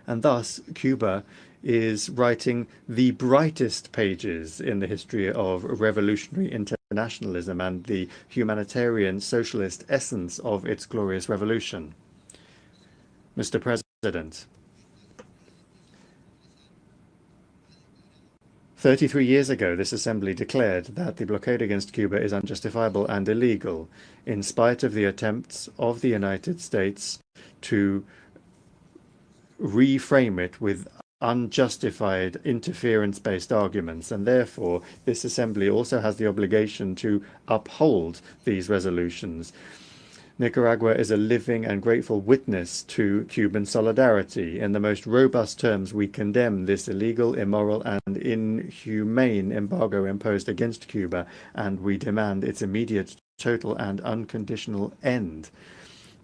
And thus, Cuba is writing the brightest pages in the history of revolutionary internationalism and the humanitarian socialist essence of its glorious revolution. Mr. President, 33 years ago, this Assembly declared that the blockade against Cuba is unjustifiable and illegal, in spite of the attempts of the United States to reframe it with unjustified interference-based arguments, and therefore this Assembly also has the obligation to uphold these resolutions. Nicaragua is a living and grateful witness to Cuban solidarity. In the most robust terms, we condemn this illegal, immoral, and inhumane embargo imposed against Cuba, and we demand its immediate, total, and unconditional end.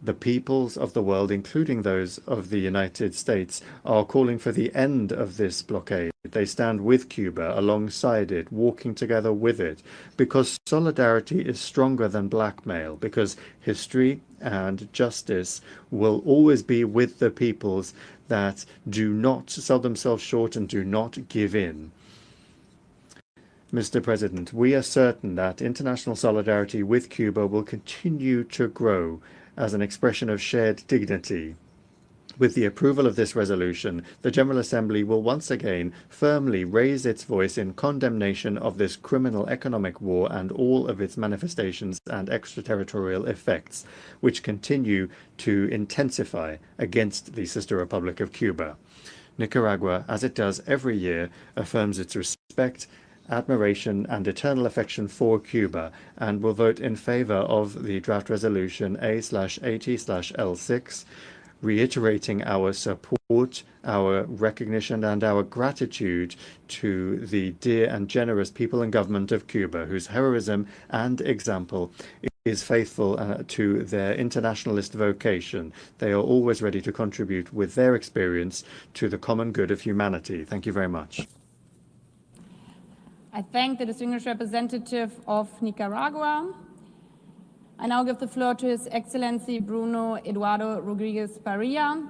The peoples of the world, including those of the United States, are calling for the end of this blockade. They stand with Cuba, alongside it, walking together with it, because solidarity is stronger than blackmail, because history and justice will always be with the peoples that do not sell themselves short and do not give in. Mr. President, we are certain that international solidarity with Cuba will continue to grow as an expression of shared dignity. With the approval of this resolution, the General Assembly will once again firmly raise its voice in condemnation of this criminal economic war and all of its manifestations and extraterritorial effects, which continue to intensify against the sister republic of Cuba. Nicaragua, as it does every year, affirms its respect, admiration and eternal affection for Cuba, and will vote in favor of the draft resolution A/80/L6, reiterating our support, our recognition, and our gratitude to the dear and generous people and government of Cuba, whose heroism and example is faithful to their internationalist vocation. They are always ready to contribute with their experience to the common good of humanity. Thank you very much. I thank the distinguished representative of Nicaragua. I now give the floor to His Excellency Bruno Eduardo Rodriguez Parilla,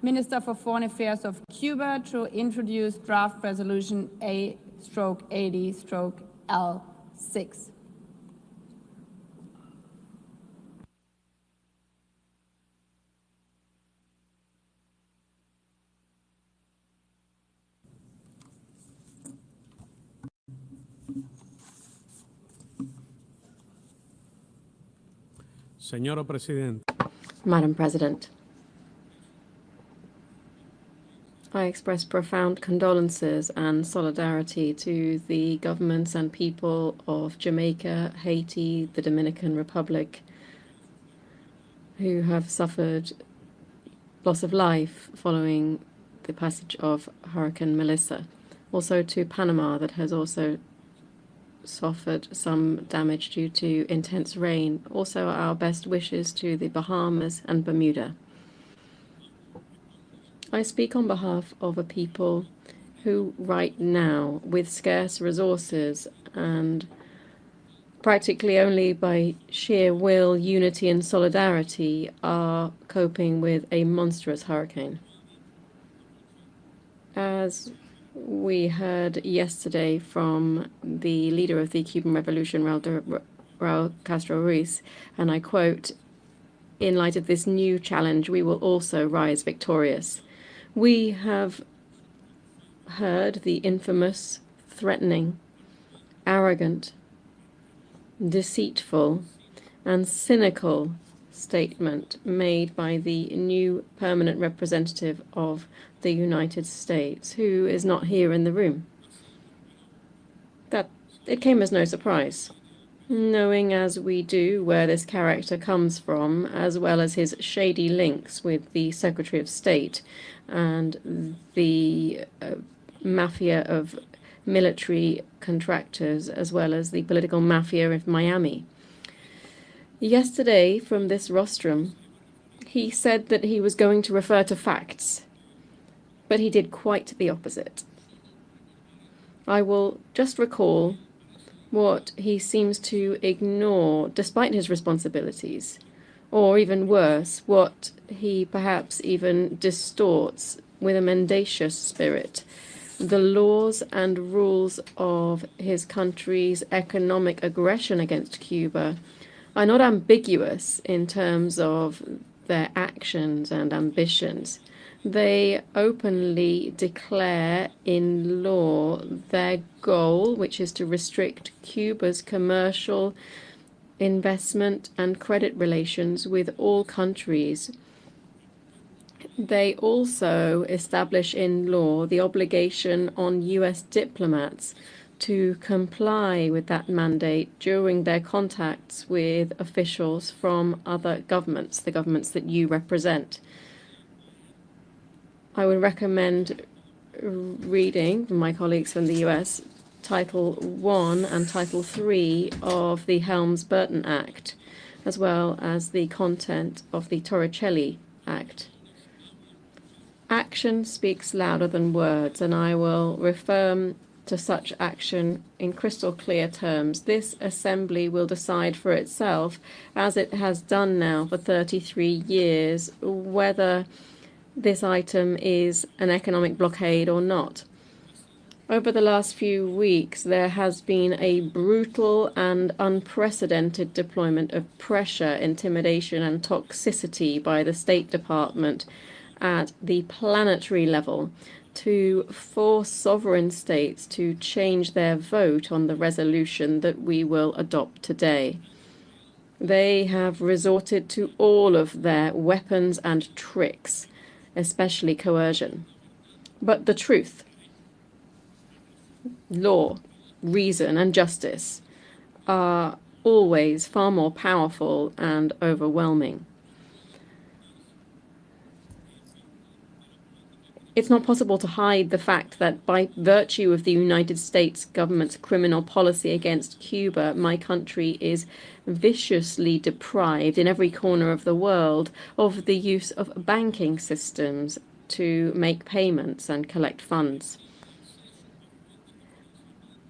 Minister for Foreign Affairs of Cuba, to introduce draft resolution A/80/L6. Señora Presidenta. Madam President, I express profound condolences and solidarity to the governments and people of Jamaica, Haiti, the Dominican Republic, who have suffered loss of life following the passage of Hurricane Melissa. Also to Panama, that has also suffered some damage due to intense rain. Also, our best wishes to the Bahamas and Bermuda. I speak on behalf of a people who right now, with scarce resources and practically only by sheer will, unity and solidarity, are coping with a monstrous hurricane. As we heard yesterday from the leader of the Cuban Revolution, Raul Castro Ruiz, and I quote, "In light of this new challenge, we will also rise victorious." We have heard the infamous, threatening, arrogant, deceitful, and cynical statement made by the new permanent representative of the United States, who is not here in the room. That it came as no surprise, knowing as we do where this character comes from, as well as his shady links with the Secretary of State and the mafia of military contractors, as well as the political mafia of Miami. Yesterday, from this rostrum, he said that he was going to refer to facts, but he did quite the opposite. I will just recall what he seems to ignore despite his responsibilities, or even worse, what he perhaps even distorts with a mendacious spirit. The laws and rules of his country's economic aggression against Cuba are not ambiguous in terms of their actions and ambitions. They openly declare in law their goal, which is to restrict Cuba's commercial, investment, and credit relations with all countries They also establish in law the obligation on US diplomats to comply with that mandate during their contacts with officials from other governments, the governments that you represent. I would recommend reading from my colleagues from the US Title I and Title III of the Helms-Burton Act, as well as the content of the Torricelli Act. Action speaks louder than words, and I will refer to such action in crystal clear terms. This Assembly will decide for itself, as it has done now for 33 years, whether this item is an economic blockade or not. Over the last few weeks, there has been a brutal and unprecedented deployment of pressure, intimidation, and toxicity by the State Department at the planetary level to force sovereign states to change their vote on the resolution that we will adopt today. They have resorted to all of their weapons and tricks, especially coercion. But the truth, law, reason, and justice are always far more powerful and overwhelming. It's not possible to hide the fact that by virtue of the United States government's criminal policy against Cuba, my country is viciously deprived in every corner of the world of the use of banking systems to make payments and collect funds.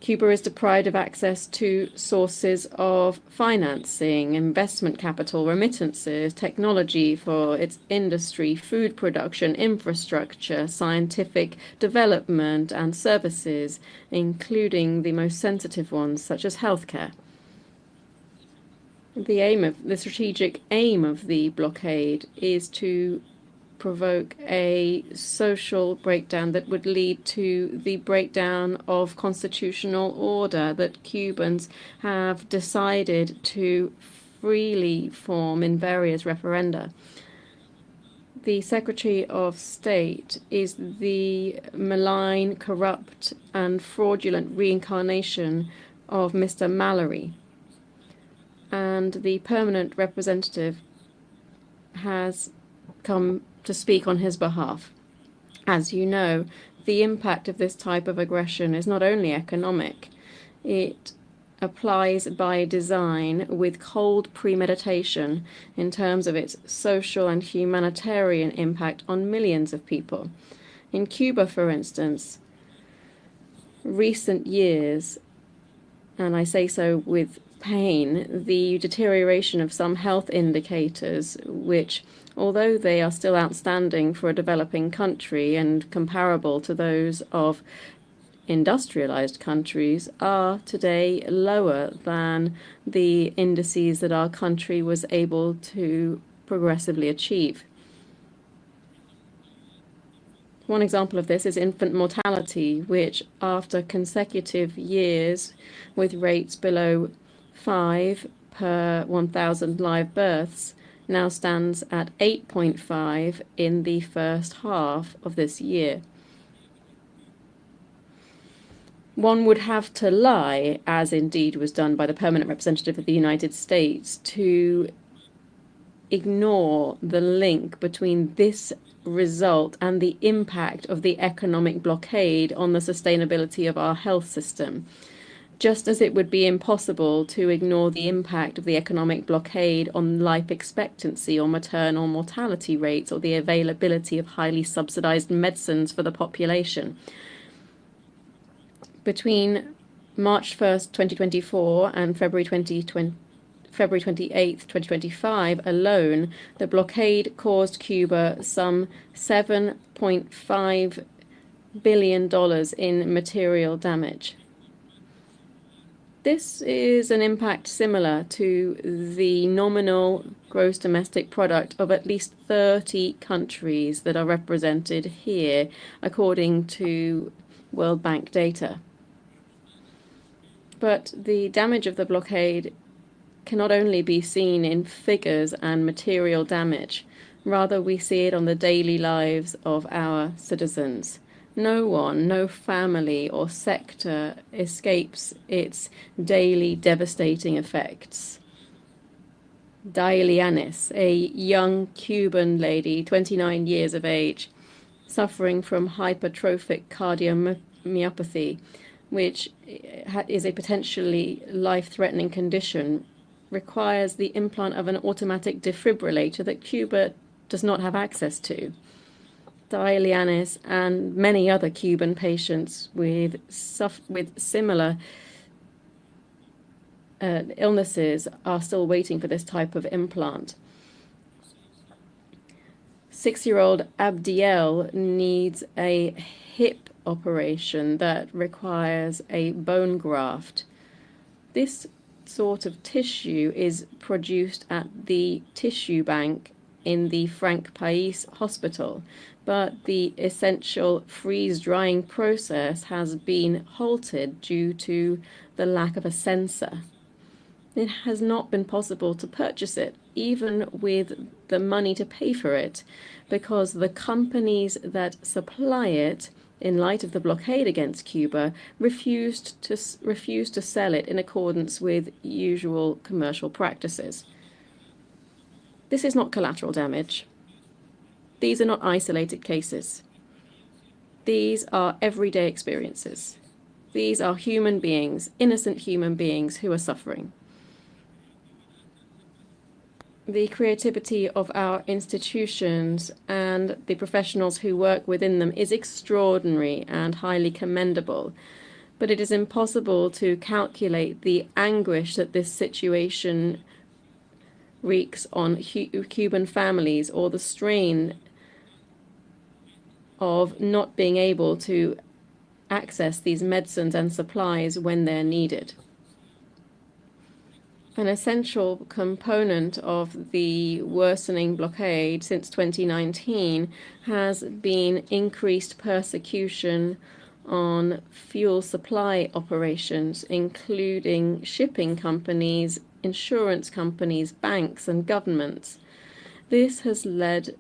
Cuba is deprived of access to sources of financing, investment capital, remittances, technology for its industry, food production, infrastructure, scientific development, and services, including the most sensitive ones, such as healthcare. The strategic aim of the blockade is to provoke a social breakdown that would lead to the breakdown of constitutional order that Cubans have decided to freely form in various referenda. The Secretary of State is the malign, corrupt, and fraudulent reincarnation of Mr. Mallory, and the permanent representative has come to speak on his behalf. As you know, the impact of this type of aggression is not only economic, it applies by design with cold premeditation in terms of its social and humanitarian impact on millions of people. In Cuba, for instance, recent years, and I say so with pain, the deterioration of some health indicators, which, although they are still outstanding for a developing country and comparable to those of industrialized countries, are today lower than the indices that our country was able to progressively achieve. One example of this is infant mortality, which, after consecutive years with rates below 5 per 1,000 live births, now stands at 8.5 in the first half of this year. One would have to lie, as indeed was done by the permanent representative of the United States, to ignore the link between this result and the impact of the economic blockade on the sustainability of our health system, just as it would be impossible to ignore the impact of the economic blockade on life expectancy or maternal mortality rates or the availability of highly subsidized medicines for the population. Between March 1st, 2024 and February 28th, 2025 alone, the blockade caused Cuba some $7.5 billion in material damage. This is an impact similar to the nominal gross domestic product of at least 30 countries that are represented here, according to World Bank data. But the damage of the blockade cannot only be seen in figures and material damage. Rather, we see it on the daily lives of our citizens. No one, no family or sector escapes its daily devastating effects. Dialianis, a young Cuban lady, 29 years of age, suffering from hypertrophic cardiomyopathy, which is a potentially life-threatening condition, requires the implant of an automatic defibrillator that Cuba does not have access to. Dialianis and many other Cuban patients with similar illnesses are still waiting for this type of implant. 6-year-old Abdiel needs a hip operation that requires a bone graft. This sort of tissue is produced at the tissue bank in the Frank Pais hospital, but the essential freeze-drying process has been halted due to the lack of a sensor. It has not been possible to purchase it, even with the money to pay for it, because the companies that supply it, in light of the blockade against Cuba, refused to sell it in accordance with usual commercial practices. This is not collateral damage. These are not isolated cases. These are everyday experiences. These are human beings, innocent human beings who are suffering. The creativity of our institutions and the professionals who work within them is extraordinary and highly commendable, but it is impossible to calculate the anguish that this situation wreaks on Cuban families, or the strain of not being able to access these medicines and supplies when they're needed. An essential component of the worsening blockade since 2019 has been increased persecution on fuel supply operations, including shipping companies, insurance companies, banks, and governments. This has led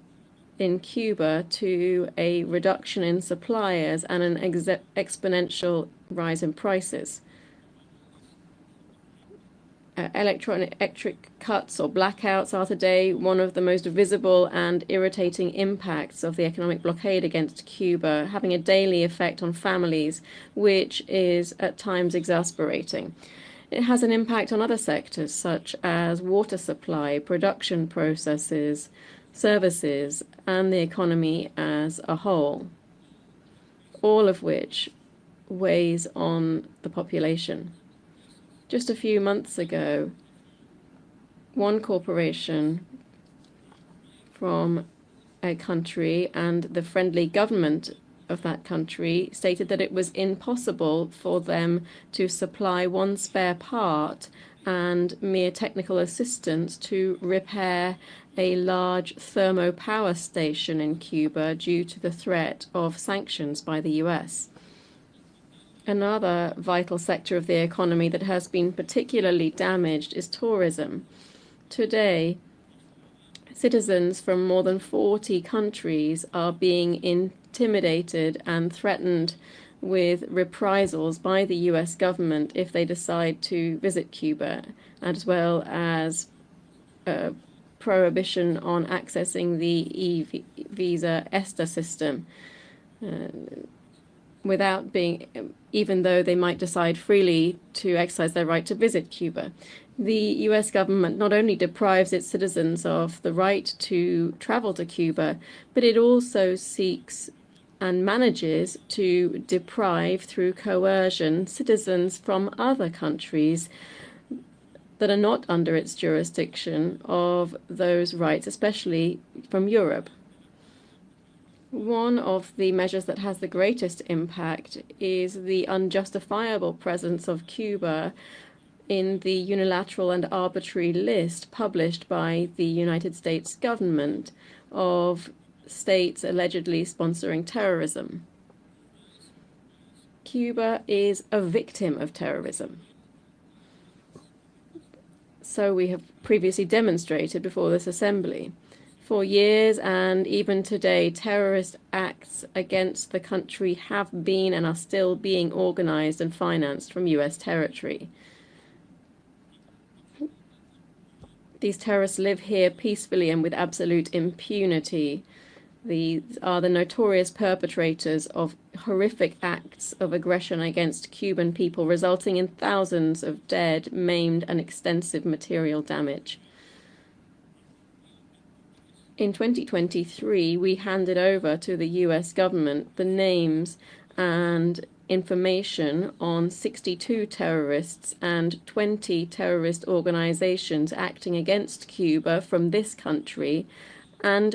in Cuba to a reduction in suppliers and an exponential rise in prices. Electric cuts or blackouts are today one of the most visible and irritating impacts of the economic blockade against Cuba, having a daily effect on families, which is at times exasperating. It has an impact on other sectors such as water supply, production processes, services, and the economy as a whole, all of which weighs on the population. Just a few months ago, one corporation from a country and the friendly government of that country stated that it was impossible for them to supply one spare part and mere technical assistance to repair a large thermo power station in Cuba due to the threat of sanctions by the US. Another vital sector of the economy that has been particularly damaged is tourism. Today, citizens from more than 40 countries are being intimidated and threatened with reprisals by the US government if they decide to visit Cuba, as well as prohibition on accessing the e-visa ESTA system. Without being, even though they might decide freely to exercise their right to visit Cuba. The US government not only deprives its citizens of the right to travel to Cuba, but it also seeks and manages to deprive, through coercion, citizens from other countries that are not under its jurisdiction of those rights, especially from Europe. One of the measures that has the greatest impact is the unjustifiable presence of Cuba in the unilateral and arbitrary list published by the United States government of states allegedly sponsoring terrorism. Cuba is a victim of terrorism. So we have previously demonstrated before this assembly. For years and even today, terrorist acts against the country have been and are still being organized and financed from US territory. These terrorists live here peacefully and with absolute impunity. These are the notorious perpetrators of horrific acts of aggression against Cuban people, resulting in thousands of dead, maimed, and extensive material damage. In 2023, we handed over to the US government the names and information on 62 terrorists and 20 terrorist organizations acting against Cuba from this country, and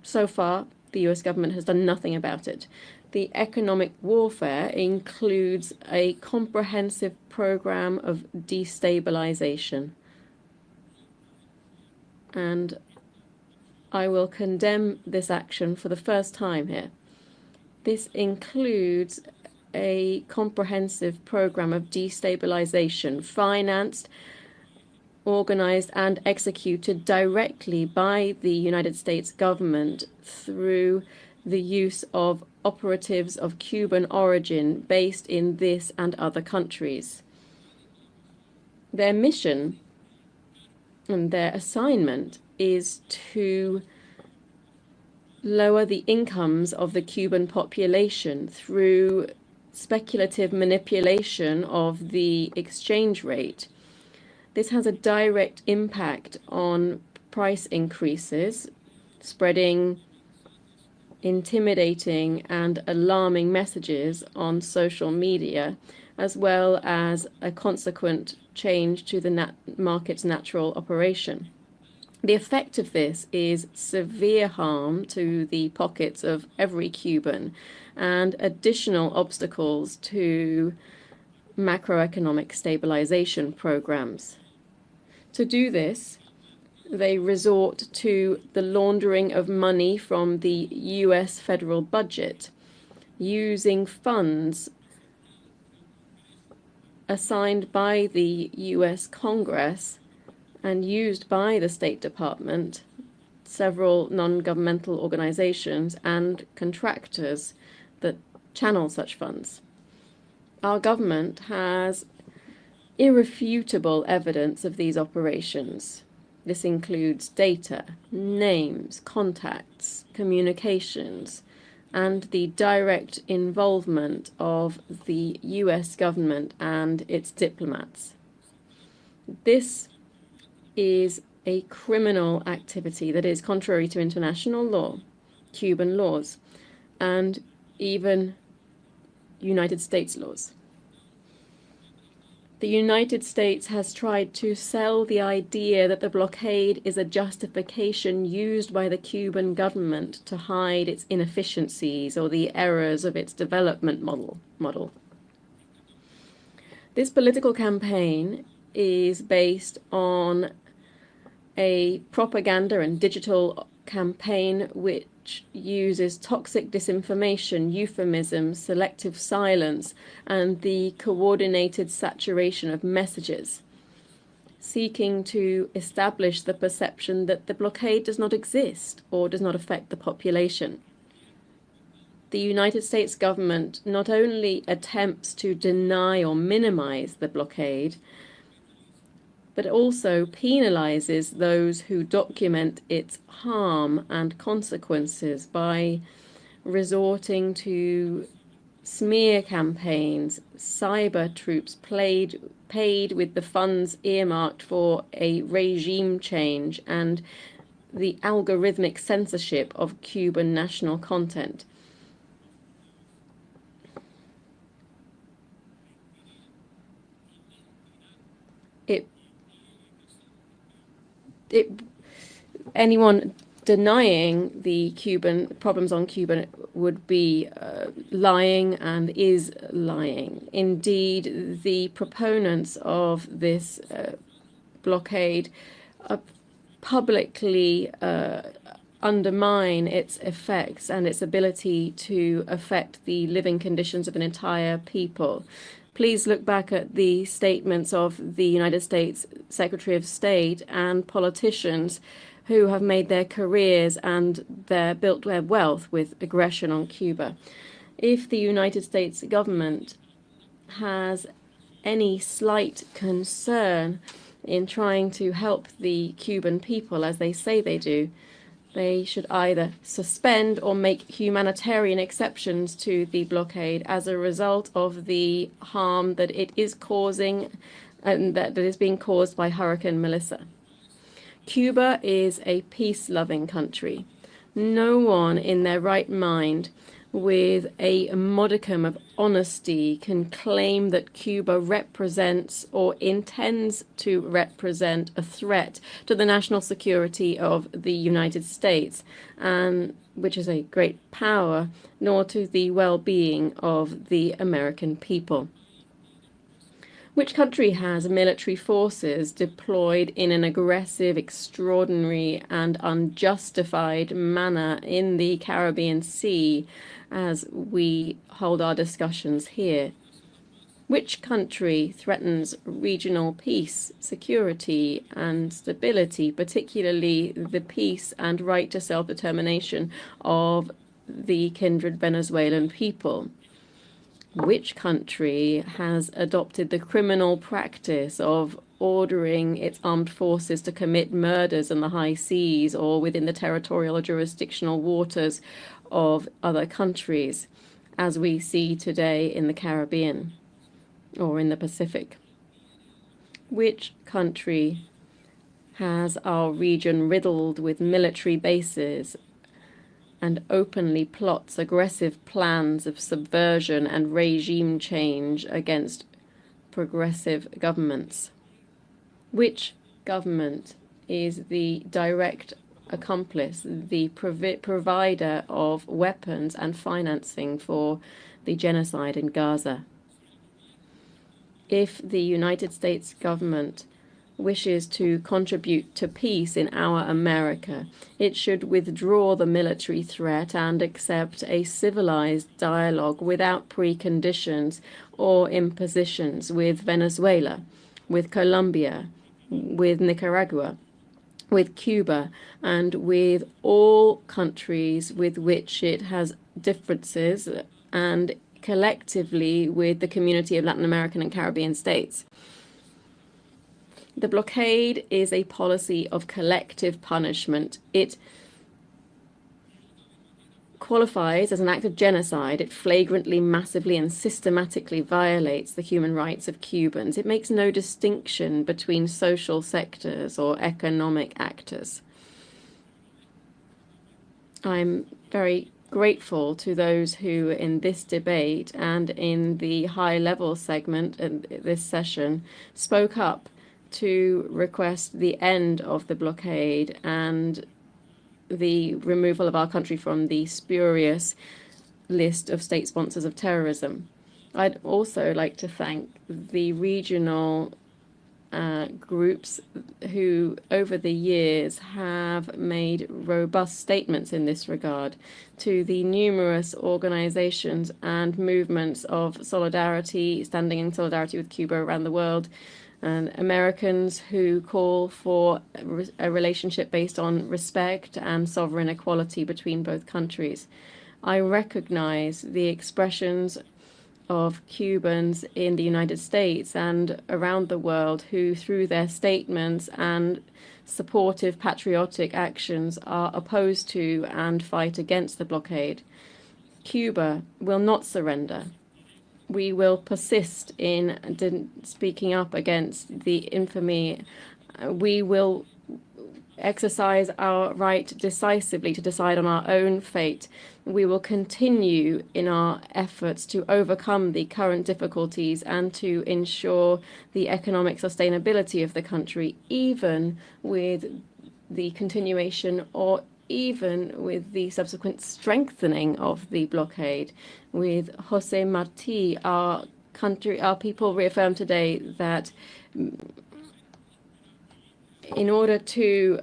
so far, the US government has done nothing about it. The economic warfare includes a comprehensive program of destabilization. And I will condemn this action for the first time here. This includes a comprehensive program of destabilization financed, organized, and executed directly by the United States government through the use of operatives of Cuban origin based in this and other countries. Their mission and their assignment is to lower the incomes of the Cuban population through speculative manipulation of the exchange rate. This has a direct impact on price increases, spreading intimidating and alarming messages on social media, as well as a consequent change to the market's natural operation. The effect of this is severe harm to the pockets of every Cuban and additional obstacles to macroeconomic stabilization programs. To do this, they resort to the laundering of money from the US federal budget, using funds assigned by the US Congress and used by the State Department, several non-governmental organizations, and contractors that channel such funds. Our government has irrefutable evidence of these operations. This includes data, names, contacts, communications, and the direct involvement of the US government and its diplomats. This is a criminal activity that is contrary to international law, Cuban laws, and even United States laws. The United States has tried to sell the idea that the blockade is a justification used by the Cuban government to hide its inefficiencies or the errors of its development model. This political campaign is based on a propaganda and digital campaign which uses toxic disinformation, euphemisms, selective silence, and the coordinated saturation of messages, seeking to establish the perception that the blockade does not exist or does not affect the population. The United States government not only attempts to deny or minimize the blockade, but also penalizes those who document its harm and consequences by resorting to smear campaigns, cyber troops paid with the funds earmarked for a regime change, and the algorithmic censorship of Cuban national content. Anyone denying the Cuban problems on Cuba would be lying and is lying. Indeed, the proponents of this blockade publicly undermine its effects and its ability to affect the living conditions of an entire people. Please look back at the statements of the United States Secretary of State and politicians who have made their careers and built their wealth with aggression on Cuba. If the United States government has any slight concern in trying to help the Cuban people, as they say they do, they should either suspend or make humanitarian exceptions to the blockade as a result of the harm that it is causing and that is being caused by Hurricane Melissa. Cuba is a peace-loving country. No one in their right mind with a modicum of honesty can claim that Cuba represents or intends to represent a threat to the national security of the United States, and which is a great power, nor to the well-being of the American people. Which country has military forces deployed in an aggressive, extraordinary, and unjustified manner in the Caribbean Sea as we hold our discussions here? Which country threatens regional peace, security, and stability, particularly the peace and right to self-determination of the kindred Venezuelan people? Which country has adopted the criminal practice of ordering its armed forces to commit murders in the high seas or within the territorial or jurisdictional waters of other countries, as we see today in the Caribbean or in the Pacific? Which country has our region riddled with military bases and openly plots aggressive plans of subversion and regime change against progressive governments? Which government is the direct accomplice, the provider of weapons and financing for the genocide in Gaza? If the United States government wishes to contribute to peace in our America, it should withdraw the military threat and accept a civilized dialogue without preconditions or impositions with Venezuela, with Colombia, with Nicaragua, with Cuba, and with all countries with which it has differences, and collectively with the community of Latin American and Caribbean states. The blockade is a policy of collective punishment. It qualifies as an act of genocide. It flagrantly, massively, and systematically violates the human rights of Cubans. It makes no distinction between social sectors or economic actors. I'm very grateful to those who in this debate and in the high-level segment in this session spoke up to request the end of the blockade and the removal of our country from the spurious list of state sponsors of terrorism. I'd also like to thank the regional groups who over the years have made robust statements in this regard, to the numerous organizations and movements of solidarity, standing in solidarity with Cuba around the world, and Americans who call for a relationship based on respect and sovereign equality between both countries. I recognize the expressions of Cubans in the United States and around the world who, through their statements and supportive patriotic actions, are opposed to and fight against the blockade. Cuba will not surrender. We will persist in speaking up against the infamy. We will exercise our right decisively to decide on our own fate. We will continue in our efforts to overcome the current difficulties and to ensure the economic sustainability of the country, even with the continuation or even with the subsequent strengthening of the blockade. With Jose Marti, our people reaffirmed today that in order to,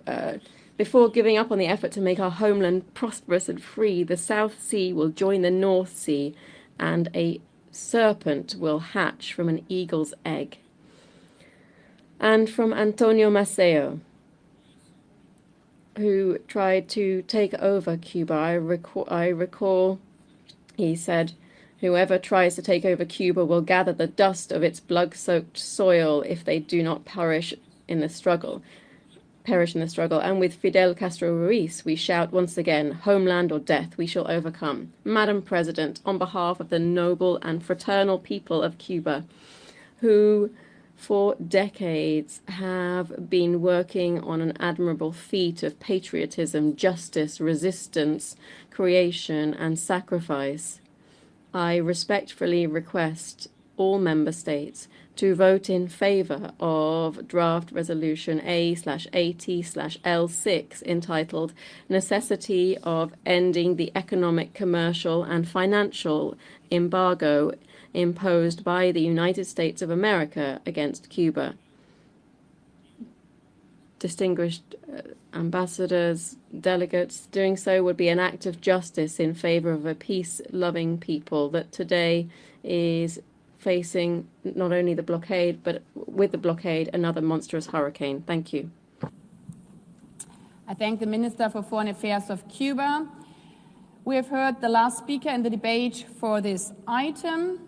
before giving up on the effort to make our homeland prosperous and free, the South Sea will join the North Sea and a serpent will hatch from an eagle's egg. And from Antonio Maceo, who tried to take over Cuba. I recall he said, "Whoever tries to take over Cuba will gather the dust of its blood-soaked soil if they do not perish in the struggle. And with Fidel Castro Ruiz, we shout once again, homeland or death, we shall overcome." Madam President, on behalf of the noble and fraternal people of Cuba, who for decades have been working on an admirable feat of patriotism, justice, resistance, creation, and sacrifice, I respectfully request all member states to vote in favor of draft resolution A/AT/L6 entitled Necessity of Ending the Economic, Commercial, and Financial Embargo imposed by the United States of America against Cuba. Distinguished ambassadors, delegates, doing so would be an act of justice in favor of a peace-loving people that today is facing not only the blockade, but with the blockade, another monstrous hurricane. Thank you. I thank the Minister for Foreign Affairs of Cuba. We have heard the last speaker in the debate for this item.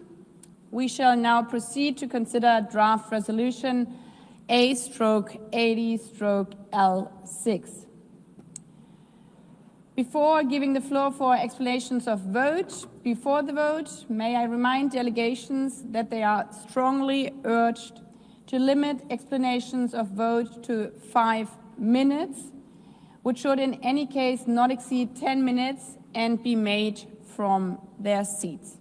We shall now proceed to consider draft resolution A/80/L6. Before giving the floor for explanations of vote, before the vote, may I remind delegations that they are strongly urged to limit explanations of vote to 5 minutes, which should in any case not exceed 10 minutes and be made from their seats.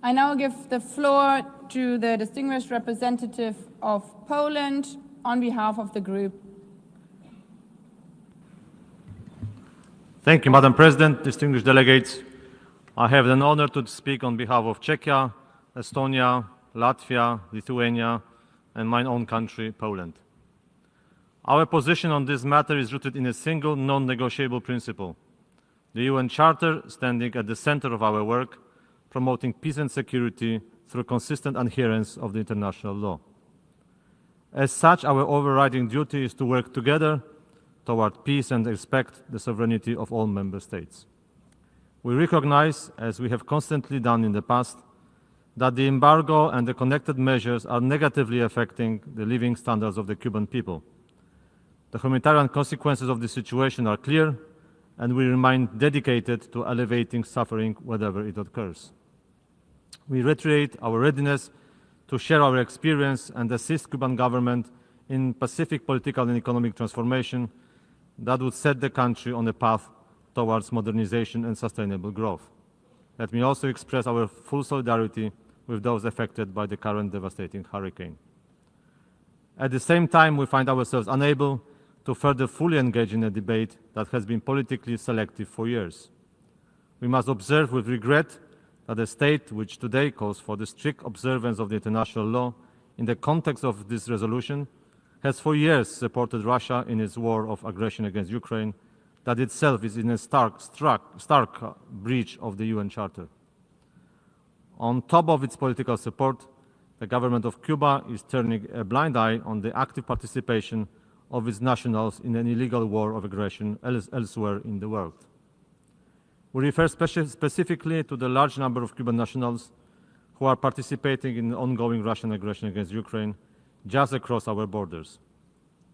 I now give the floor to the distinguished representative of Poland on behalf of the group. Thank you, Madam President, distinguished delegates. I have the honor to speak on behalf of Czechia, Estonia, Latvia, Lithuania, and my own country, Poland. Our position on this matter is rooted in a single non-negotiable principle: the UN Charter standing at the center of our work, promoting peace and security through consistent adherence of the international law. As such, our overriding duty is to work together toward peace and respect the sovereignty of all member states. We recognize, as we have constantly done in the past, that the embargo and the connected measures are negatively affecting the living standards of the Cuban people. The humanitarian consequences of the situation are clear, and we remain dedicated to alleviating suffering wherever it occurs. We reiterate our readiness to share our experience and assist Cuban government in pacific political and economic transformation that would set the country on a path towards modernization and sustainable growth. Let me also express our full solidarity with those affected by the current devastating hurricane. At the same time, we find ourselves unable to further fully engage in a debate that has been politically selective for years. We must observe with regret that a state which today calls for the strict observance of the international law in the context of this resolution has for years supported Russia in its war of aggression against Ukraine, that itself is in a stark breach of the UN Charter. On top of its political support, the government of Cuba is turning a blind eye on the active participation of its nationals in an illegal war of aggression elsewhere in the world. We refer specifically to the large number of Cuban nationals who are participating in the ongoing Russian aggression against Ukraine just across our borders.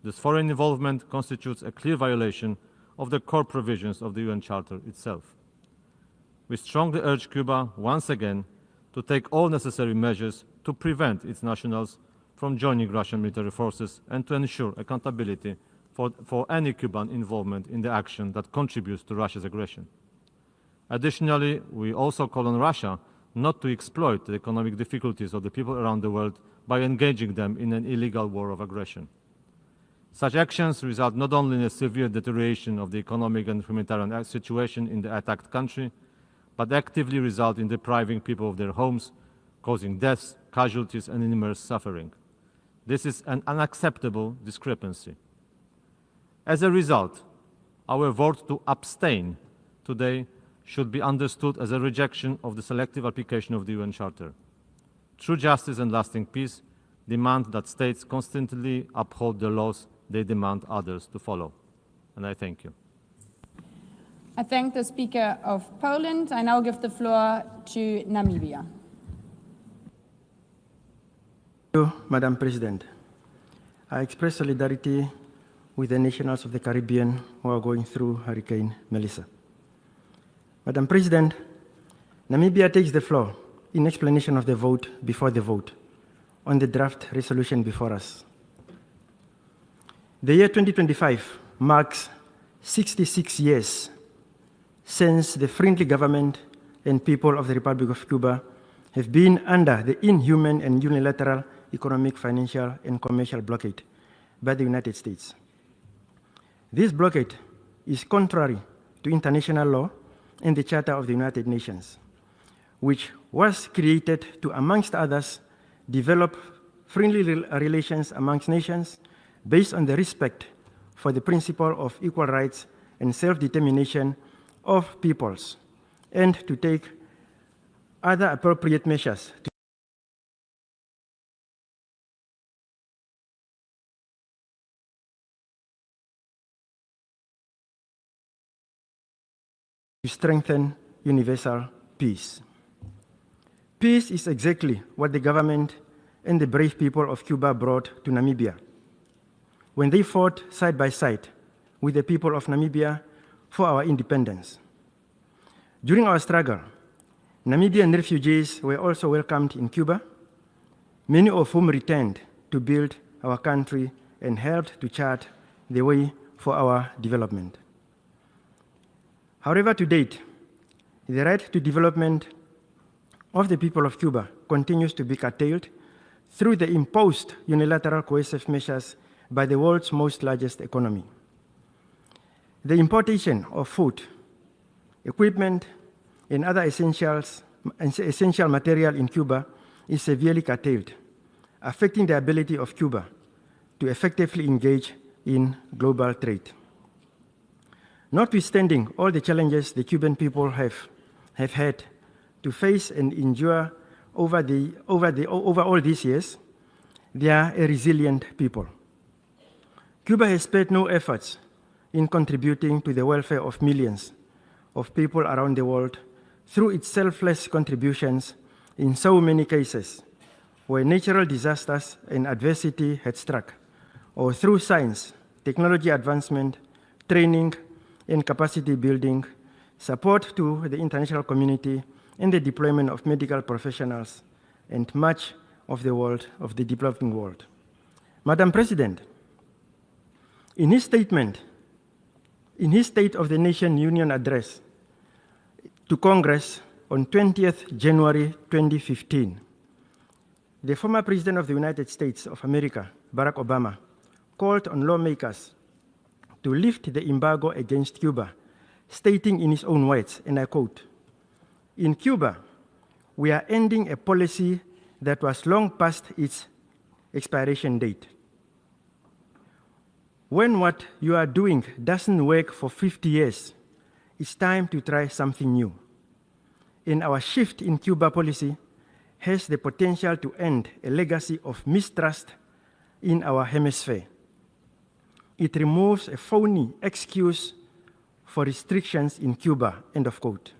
This foreign involvement constitutes a clear violation of the core provisions of the UN Charter itself. We strongly urge Cuba once again to take all necessary measures to prevent its nationals from joining Russian military forces and to ensure accountability for any Cuban involvement in the action that contributes to Russia's aggression. Additionally, we also call on Russia not to exploit the economic difficulties of the people around the world by engaging them in an illegal war of aggression. Such actions result not only in a severe deterioration of the economic and humanitarian situation in the attacked country, but actively result in depriving people of their homes, causing deaths, casualties, and immense suffering. This is an unacceptable discrepancy. As a result, our vote to abstain today should be understood as a rejection of the selective application of the UN Charter. True justice and lasting peace demand that states constantly uphold the laws they demand others to follow. And I thank you. I thank the Speaker of Poland. I now give the floor to Namibia. Thank you, Madam President. I express solidarity with the nationals of the Caribbean who are going through Hurricane Melissa. Madam President, Namibia takes the floor in explanation of the vote before the vote on the draft resolution before us. The year 2025 marks 66 years since the friendly government and people of the Republic of Cuba have been under the inhuman and unilateral economic, financial, and commercial blockade by the United States. This blockade is contrary to international law and the Charter of the United Nations, which was created to, amongst others, develop friendly relations amongst nations based on the respect for the principle of equal rights and self-determination of peoples, and to take other appropriate measures to strengthen universal peace. Peace is exactly what the government and the brave people of Cuba brought to Namibia when they fought side by side with the people of Namibia for our independence. During our struggle, Namibian refugees were also welcomed in Cuba, many of whom returned to build our country and helped to chart the way for our development. However, to date, the right to development of the people of Cuba continues to be curtailed through the imposed unilateral coercive measures by the world's most largest economy. The importation of food, equipment, and other essential material in Cuba is severely curtailed, affecting the ability of Cuba to effectively engage in global trade. Notwithstanding all the challenges the Cuban people have had to face and endure over all these years, they are a resilient people. Cuba has spared no efforts in contributing to the welfare of millions of people around the world through its selfless contributions in so many cases where natural disasters and adversity had struck, or through science, technology advancement, training, and capacity building, support to the international community, and the deployment of medical professionals, and much of the world, of the developing world. Madam President, in his State of the Nation Union address to Congress on 20th January 2015, the former President of the United States of America, Barack Obama, called on lawmakers to lift the embargo against Cuba, stating in his own words, and I quote, "In Cuba, we are ending a policy that was long past its expiration date. When what you are doing doesn't work for 50 years, it's time to try something new. And our shift in Cuba policy has the potential to end a legacy of mistrust in our hemisphere. It removes a phony excuse for restrictions in Cuba," end of quote.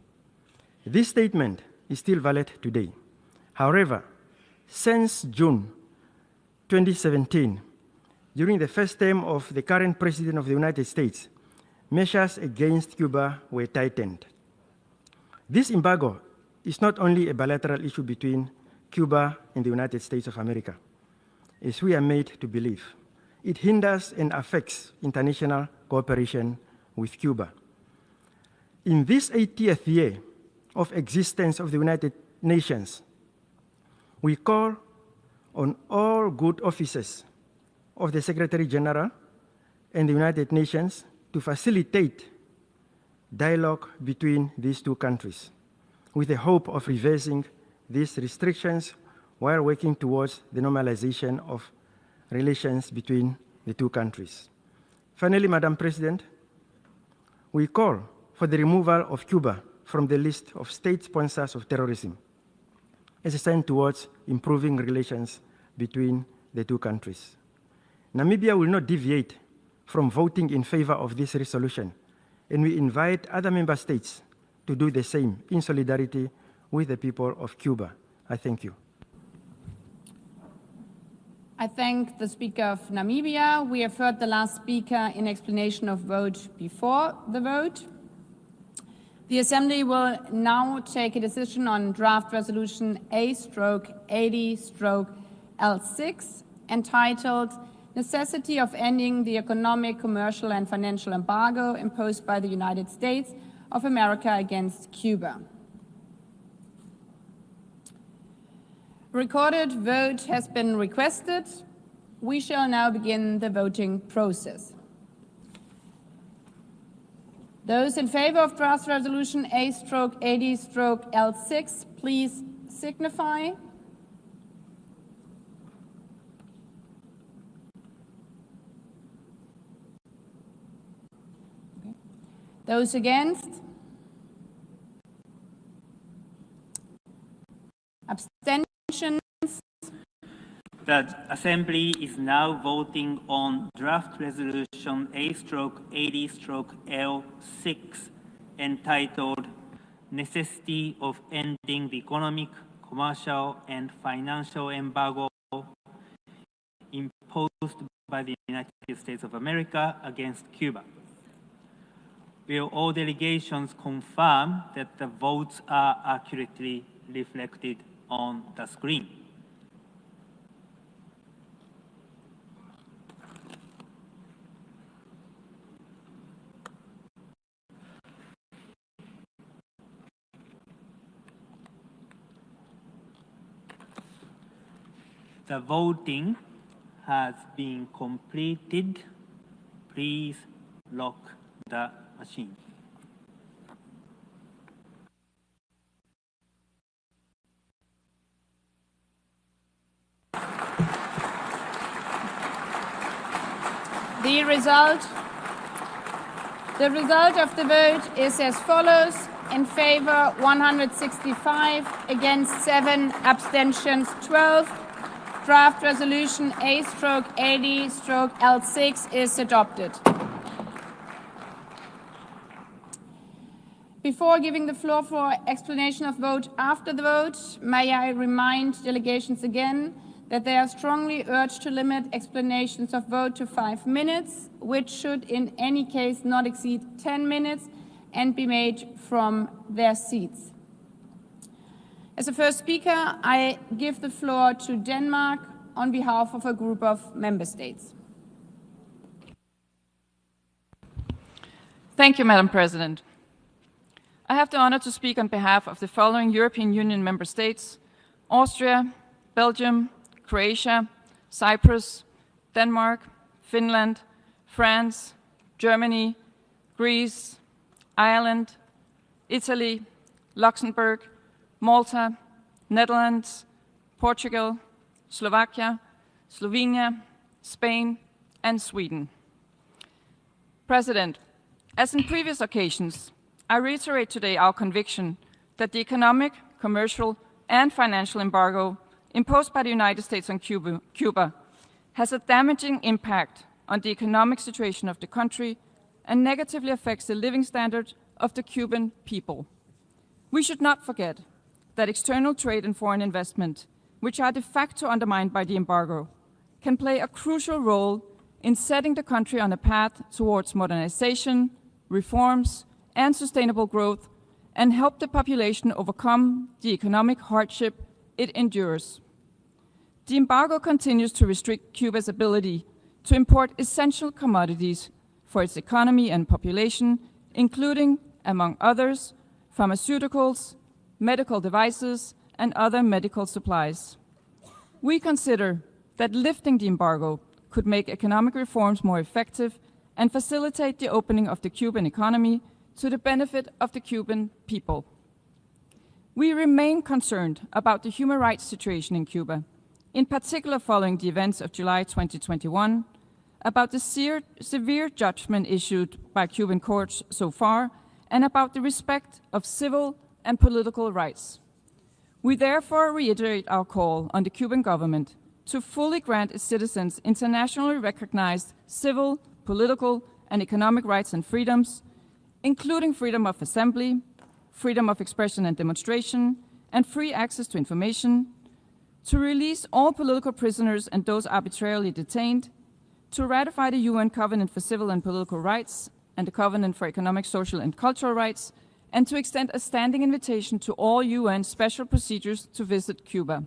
This statement is still valid today. However, since June 2017, during the first term of the current President of the United States, measures against Cuba were tightened. This embargo is not only a bilateral issue between Cuba and the United States of America, as we are made to believe. It hinders and affects international cooperation with Cuba. In this 80th year of existence of the United Nations, we call on all good officers of the Secretary General and the United Nations to facilitate dialogue between these two countries with the hope of reversing these restrictions while working towards the normalization of relations between the two countries. Finally, Madam President, we call for the removal of Cuba from the list of state sponsors of terrorism as a sign towards improving relations between the two countries. Namibia will not deviate from voting in favor of this resolution, and we invite other member states to do the same in solidarity with the people of Cuba. I thank you. I thank the Speaker of Namibia. We have heard the last speaker in explanation of vote before the vote. The Assembly will now take a decision on draft resolution A/80/L6 entitled Necessity of Ending the Economic, Commercial and Financial Embargo imposed by the United States of America against Cuba. Recorded vote has been requested. We shall now begin the voting process. Those in favor of draft resolution A/80/L6, please signify. Those against? Abstentions? The Assembly is now voting on draft resolution A/80/L6 entitled Necessity of Ending the Economic, Commercial and Financial Embargo imposed by the United States of America against Cuba. Will all delegations confirm that the votes are accurately reflected on the screen? The voting has been completed. Please lock the machine. The result of the vote is as follows. In favor, 165, against 7, abstentions 12. Draft resolution A/80/L6 is adopted. Before giving the floor for explanation of vote after the vote, may I remind delegations again that they are strongly urged to limit explanations of vote to 5 minutes, which should in any case not exceed 10 minutes and be made from their seats. As the first speaker, I give the floor to Denmark on behalf of a group of member states. Thank you, Madam President. I have the honor to speak on behalf of the following European Union member states: Austria, Belgium, Croatia, Cyprus, Denmark, Finland, France, Germany, Greece, Ireland, Italy, Luxembourg, Malta, Netherlands, Portugal, Slovakia, Slovenia, Spain, and Sweden. President, as in previous occasions, I reiterate today our conviction that the economic, commercial, and financial embargo imposed by the United States on Cuba has a damaging impact on the economic situation of the country and negatively affects the living standard of the Cuban people. We should not forget that external trade and foreign investment, which are de facto undermined by the embargo, can play a crucial role in setting the country on a path towards modernization, reforms, and sustainable growth, and help the population overcome the economic hardship it endures. The embargo continues to restrict Cuba's ability to import essential commodities for its economy and population, including, among others, pharmaceuticals, medical devices, and other medical supplies. We consider that lifting the embargo could make economic reforms more effective and facilitate the opening of the Cuban economy to the benefit of the Cuban people. We remain concerned about the human rights situation in Cuba, in particular following the events of July 2021, about the severe judgment issued by Cuban courts so far, and about the respect of civil and political rights. We therefore reiterate our call on the Cuban government to fully grant its citizens internationally recognized civil, political, and economic rights and freedoms, including freedom of assembly, freedom of expression and demonstration, and free access to information, to release all political prisoners and those arbitrarily detained, to ratify the UN Covenant for Civil and Political Rights and the Covenant for Economic, Social, and Cultural Rights, and to extend a standing invitation to all UN special procedures to visit Cuba.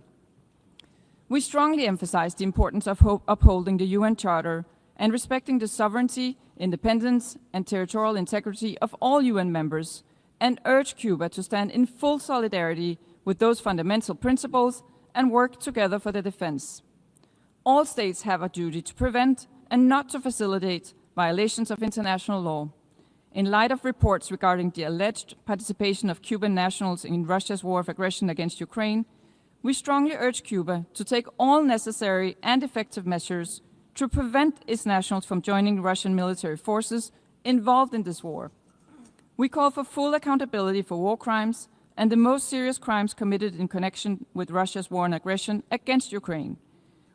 We strongly emphasize the importance of upholding the UN Charter and respecting the sovereignty, independence, and territorial integrity of all UN members, and urge Cuba to stand in full solidarity with those fundamental principles and work together for their defense. All states have a duty to prevent and not to facilitate violations of international law. In light of reports regarding the alleged participation of Cuban nationals in Russia's war of aggression against Ukraine, we strongly urge Cuba to take all necessary and effective measures to prevent its nationals from joining Russian military forces involved in this war. We call for full accountability for war crimes and the most serious crimes committed in connection with Russia's war and aggression against Ukraine.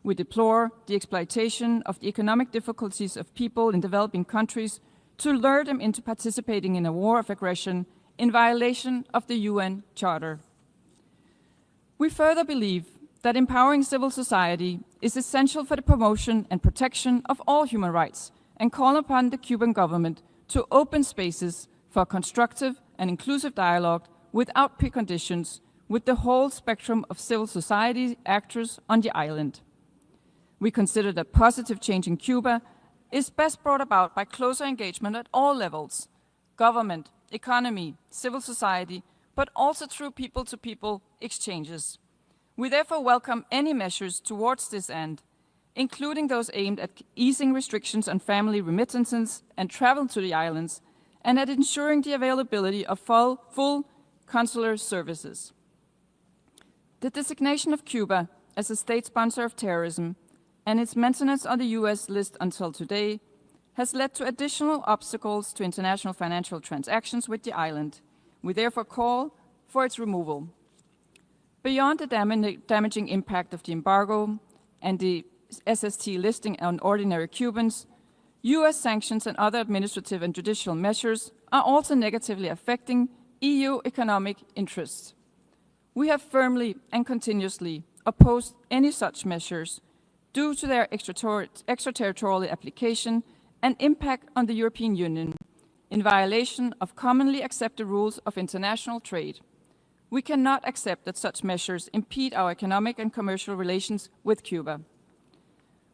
We deplore the exploitation of the economic difficulties of people in developing countries to lure them into participating in a war of aggression in violation of the UN Charter. We further believe that empowering civil society is essential for the promotion and protection of all human rights, and call upon the Cuban government to open spaces for constructive and inclusive dialogue without preconditions with the whole spectrum of civil society actors on the island. We consider that positive change in Cuba is best brought about by closer engagement at all levels: government, economy, civil society, but also through people-to-people exchanges. We therefore welcome any measures towards this end, including those aimed at easing restrictions on family remittances and travel to the islands, and at ensuring the availability of full consular services. The designation of Cuba as a state sponsor of terrorism and its maintenance on the US list until today has led to additional obstacles to international financial transactions with the island. We therefore call for its removal. Beyond the damaging impact of the embargo and the SST listing on ordinary Cubans, US sanctions and other administrative and judicial measures are also negatively affecting EU economic interests. We have firmly and continuously opposed any such measures due to their extraterritorial application and impact on the European Union, in violation of commonly accepted rules of international trade. We cannot accept that such measures impede our economic and commercial relations with Cuba.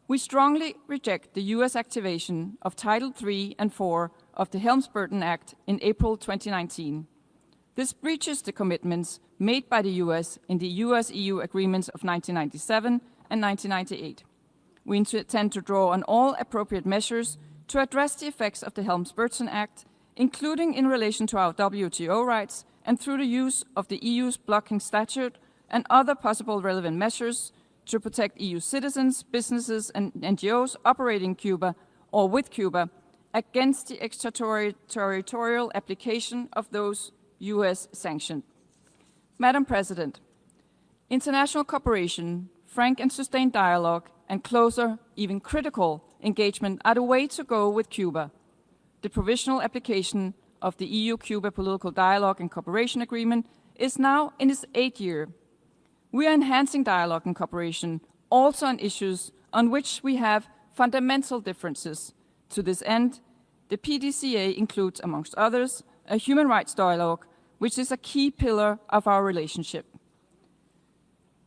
We strongly reject the US activation of Title III and IV of the Helms-Burton Act in April 2019. This breaches the commitments made by the US in the US-EU agreements of 1997 and 1998. We intend to draw on all appropriate measures to address the effects of the Helms-Burton Act, including in relation to our WTO rights and through the use of the EU's blocking statute and other possible relevant measures to protect EU citizens, businesses, and NGOs operating in Cuba or with Cuba against the extraterritorial application of those US sanctions. Madam President, international cooperation, frank and sustained dialogue, and closer, even critical, engagement are the way to go with Cuba. The provisional application of the EU-Cuba Political Dialogue and Cooperation Agreement is now in its 8th year. We are enhancing dialogue and cooperation also on issues on which we have fundamental differences. To this end, the PDCA includes, amongst others, a human rights dialogue, which is a key pillar of our relationship.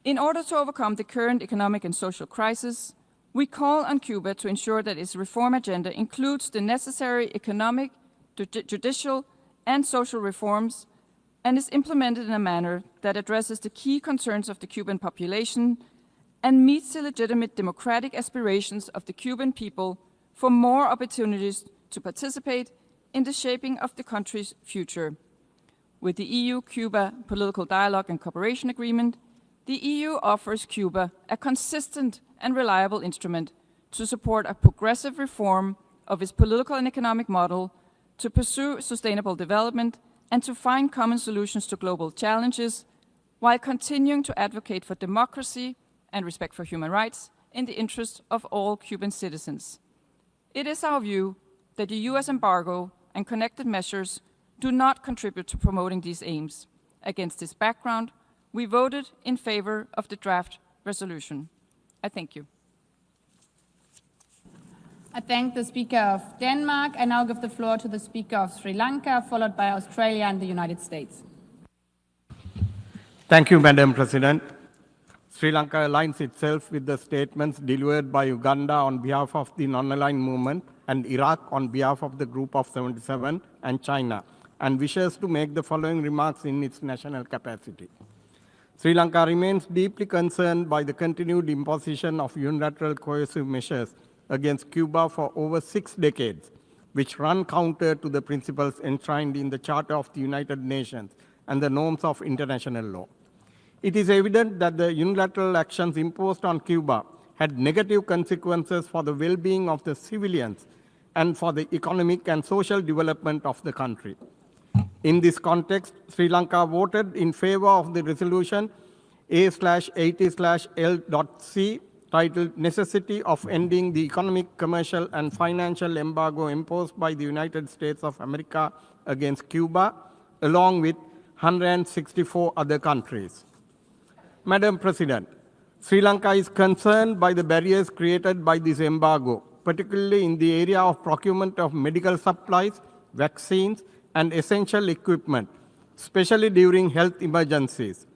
In order to overcome the current economic and social crisis, we call on Cuba to ensure that its reform agenda includes the necessary economic, judicial, and social reforms, and is implemented in a manner that addresses the key concerns of the Cuban population and meets the legitimate democratic aspirations of the Cuban people for more opportunities to participate in the shaping of the country's future. With the EU-Cuba Political Dialogue and Cooperation Agreement, the EU offers Cuba a consistent and reliable instrument to support a progressive reform of its political and economic model, to pursue sustainable development, and to find common solutions to global challenges, while continuing to advocate for democracy and respect for human rights in the interest of all Cuban citizens. It is our view that the US embargo and connected measures do not contribute to promoting these aims. Against this background, we voted in favor of the draft resolution. I thank you. I thank the Speaker of Denmark. I now give the floor to the Speaker of Sri Lanka, followed by Australia and the United States. Thank you, Madam President. Sri Lanka aligns itself with the statements delivered by Uganda on behalf of the non-aligned movement and Iraq on behalf of the Group of 77 and China, and wishes to make the following remarks in its national capacity. Sri Lanka remains deeply concerned by the continued imposition of unilateral coercive measures against Cuba for over 6 decades, which run counter to the principles enshrined in the Charter of the United Nations and the norms of international law. It is evident that the unilateral actions imposed on Cuba had negative consequences for the well-being of the civilians and for the economic and social development of the country. In this context, Sri Lanka voted in favor of the resolution A/80/L.C titled Necessity of Ending the Economic, Commercial and Financial Embargo imposed by the United States of America against Cuba, along with 164 other countries. Madam President, Sri Lanka is concerned by the barriers created by this embargo, particularly in the area of procurement of medical supplies, vaccines, and essential equipment, especially during health emergencies.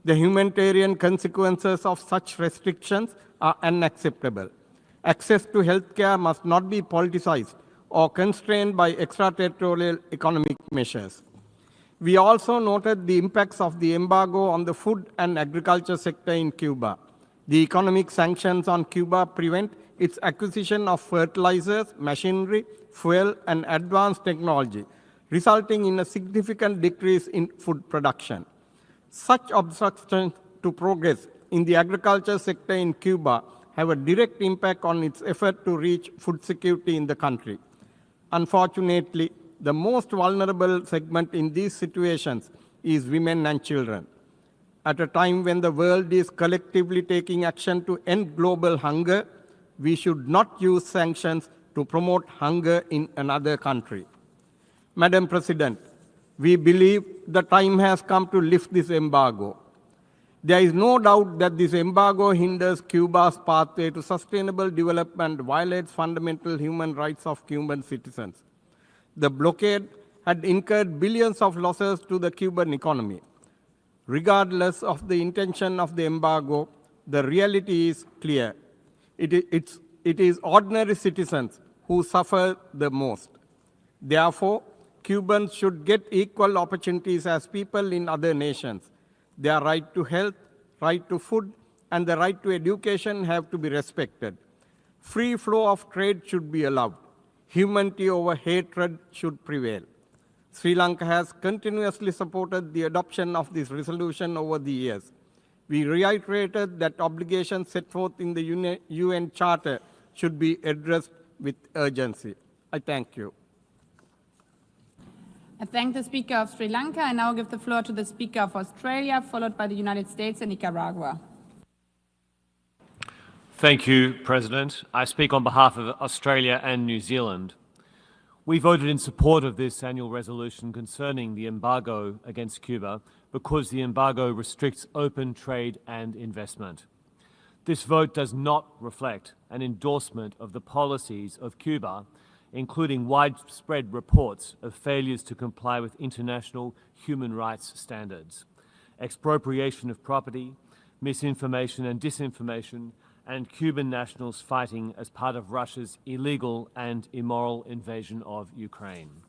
The humanitarian consequences of such restrictions are unacceptable. Access to healthcare must not be politicized or constrained by extraterritorial economic measures. We also noted the impacts of the embargo on the food and agriculture sector in Cuba. The economic sanctions on Cuba prevent its acquisition of fertilizers, machinery, fuel, and advanced technology, resulting in a significant decrease in food production. Such obstructions to progress in the agriculture sector in Cuba have a direct impact on its effort to reach food security in the country. Unfortunately, the most vulnerable segment in these situations is women and children. At a time when the world is collectively taking action to end global hunger, we should not use sanctions to promote hunger in another country. Madam President, we believe the time has come to lift this embargo. There is no doubt that this embargo hinders Cuba's pathway to sustainable development, violates fundamental human rights of Cuban citizens. The blockade had incurred billions of losses to the Cuban economy. Regardless of the intention of the embargo, the reality is clear. It is ordinary citizens who suffer the most. Therefore, Cubans should get equal opportunities as people in other nations. Their right to health, right to food, and the right to education have to be respected. Free flow of trade should be allowed. Humanity over hatred should prevail. Sri Lanka has continuously supported the adoption of this resolution over the years. We reiterated that obligations set forth in the UN Charter should be addressed with urgency. I thank you. I thank the Speaker of Sri Lanka. I now give the floor to the Speaker of Australia, followed by the United States and Nicaragua. Thank you, President. I speak on behalf of Australia and New Zealand. We voted in support of this annual resolution concerning the embargo against Cuba because the embargo restricts open trade and investment. This vote does not reflect an endorsement of the policies of Cuba, including widespread reports of failures to comply with international human rights standards, expropriation of property, misinformation and disinformation, and Cuban nationals fighting as part of Russia's illegal and immoral invasion of Ukraine.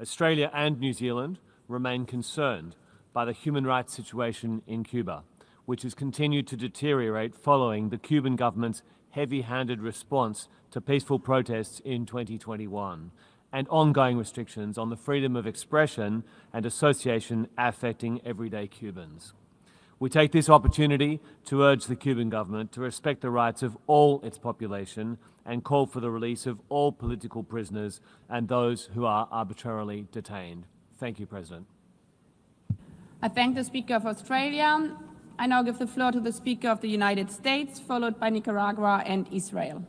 Australia and New Zealand remain concerned by the human rights situation in Cuba, which has continued to deteriorate following the Cuban government's heavy-handed response to peaceful protests in 2021 and ongoing restrictions on the freedom of expression and association affecting everyday Cubans. We take this opportunity to urge the Cuban government to respect the rights of all its population and call for the release of all political prisoners and those who are arbitrarily detained. Thank you, President. I thank the Speaker of Australia. I now give the floor to the Speaker of the United States, followed by Nicaragua and Israel.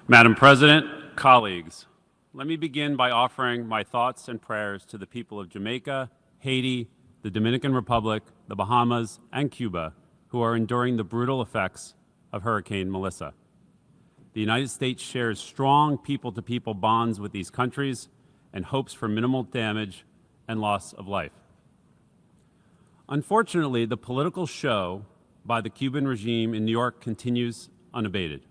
Madam President, colleagues, let me begin by offering my thoughts and prayers to the people of Jamaica, Haiti, the Dominican Republic, the Bahamas, and Cuba, who are enduring the brutal effects of Hurricane Melissa. The United States shares strong people-to-people bonds with these countries and hopes for minimal damage and loss of life. Unfortunately, the political show by the Cuban regime in New York continues unabated.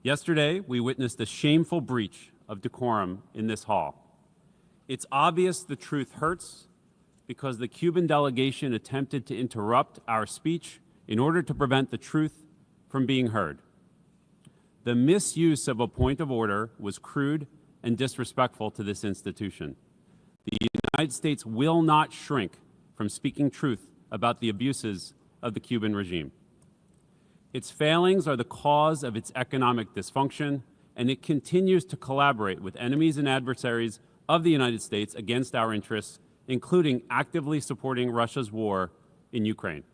Yesterday, we witnessed a shameful breach of decorum in this hall. It's obvious the truth hurts because the Cuban delegation attempted to interrupt our speech in order to prevent the truth from being heard. The misuse of a point of order was crude and disrespectful to this institution. The United States will not shrink from speaking truth about the abuses of the Cuban regime. Its failings are the cause of its economic dysfunction, and it continues to collaborate with enemies and adversaries of the United States against our interests, including actively supporting Russia's war in Ukraine.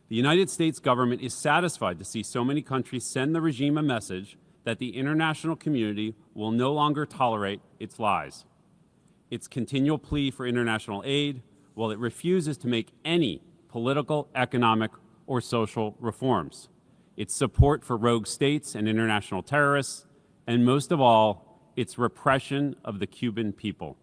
The United States government is satisfied to see so many countries send the regime a message that the international community will no longer tolerate its lies. Its continual plea for international aid, while it refuses to make any political, economic, or social reforms. Its support for rogue states and international terrorists, and most of all, its repression of the Cuban people.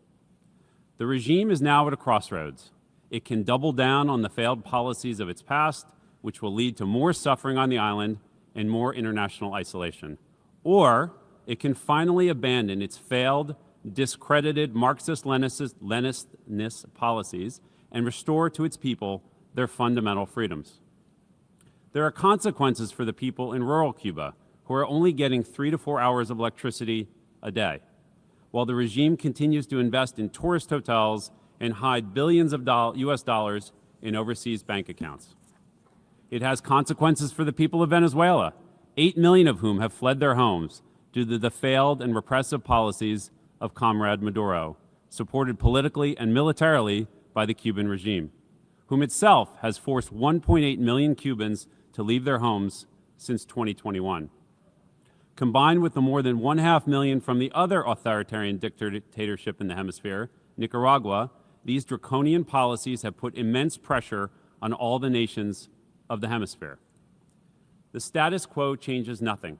The regime is now at a crossroads. It can double down on the failed policies of its past, which will lead to more suffering on the island and more international isolation. Or it can finally abandon its failed, discredited Marxist-Leninist policies and restore to its people their fundamental freedoms. There are consequences for the people in rural Cuba, who are only getting 3 to 4 hours of electricity a day, while the regime continues to invest in tourist hotels and hide billions of US dollars in overseas bank accounts. It has consequences for the people of Venezuela, 8 million of whom have fled their homes due to the failed and repressive policies of Comrade Maduro, supported politically and militarily by the Cuban regime, whom itself has forced 1.8 million Cubans to leave their homes since 2021. Combined with the more than 1.5 million from the other authoritarian dictatorship in the hemisphere, Nicaragua, these draconian policies have put immense pressure on all the nations of the hemisphere. The status quo changes nothing.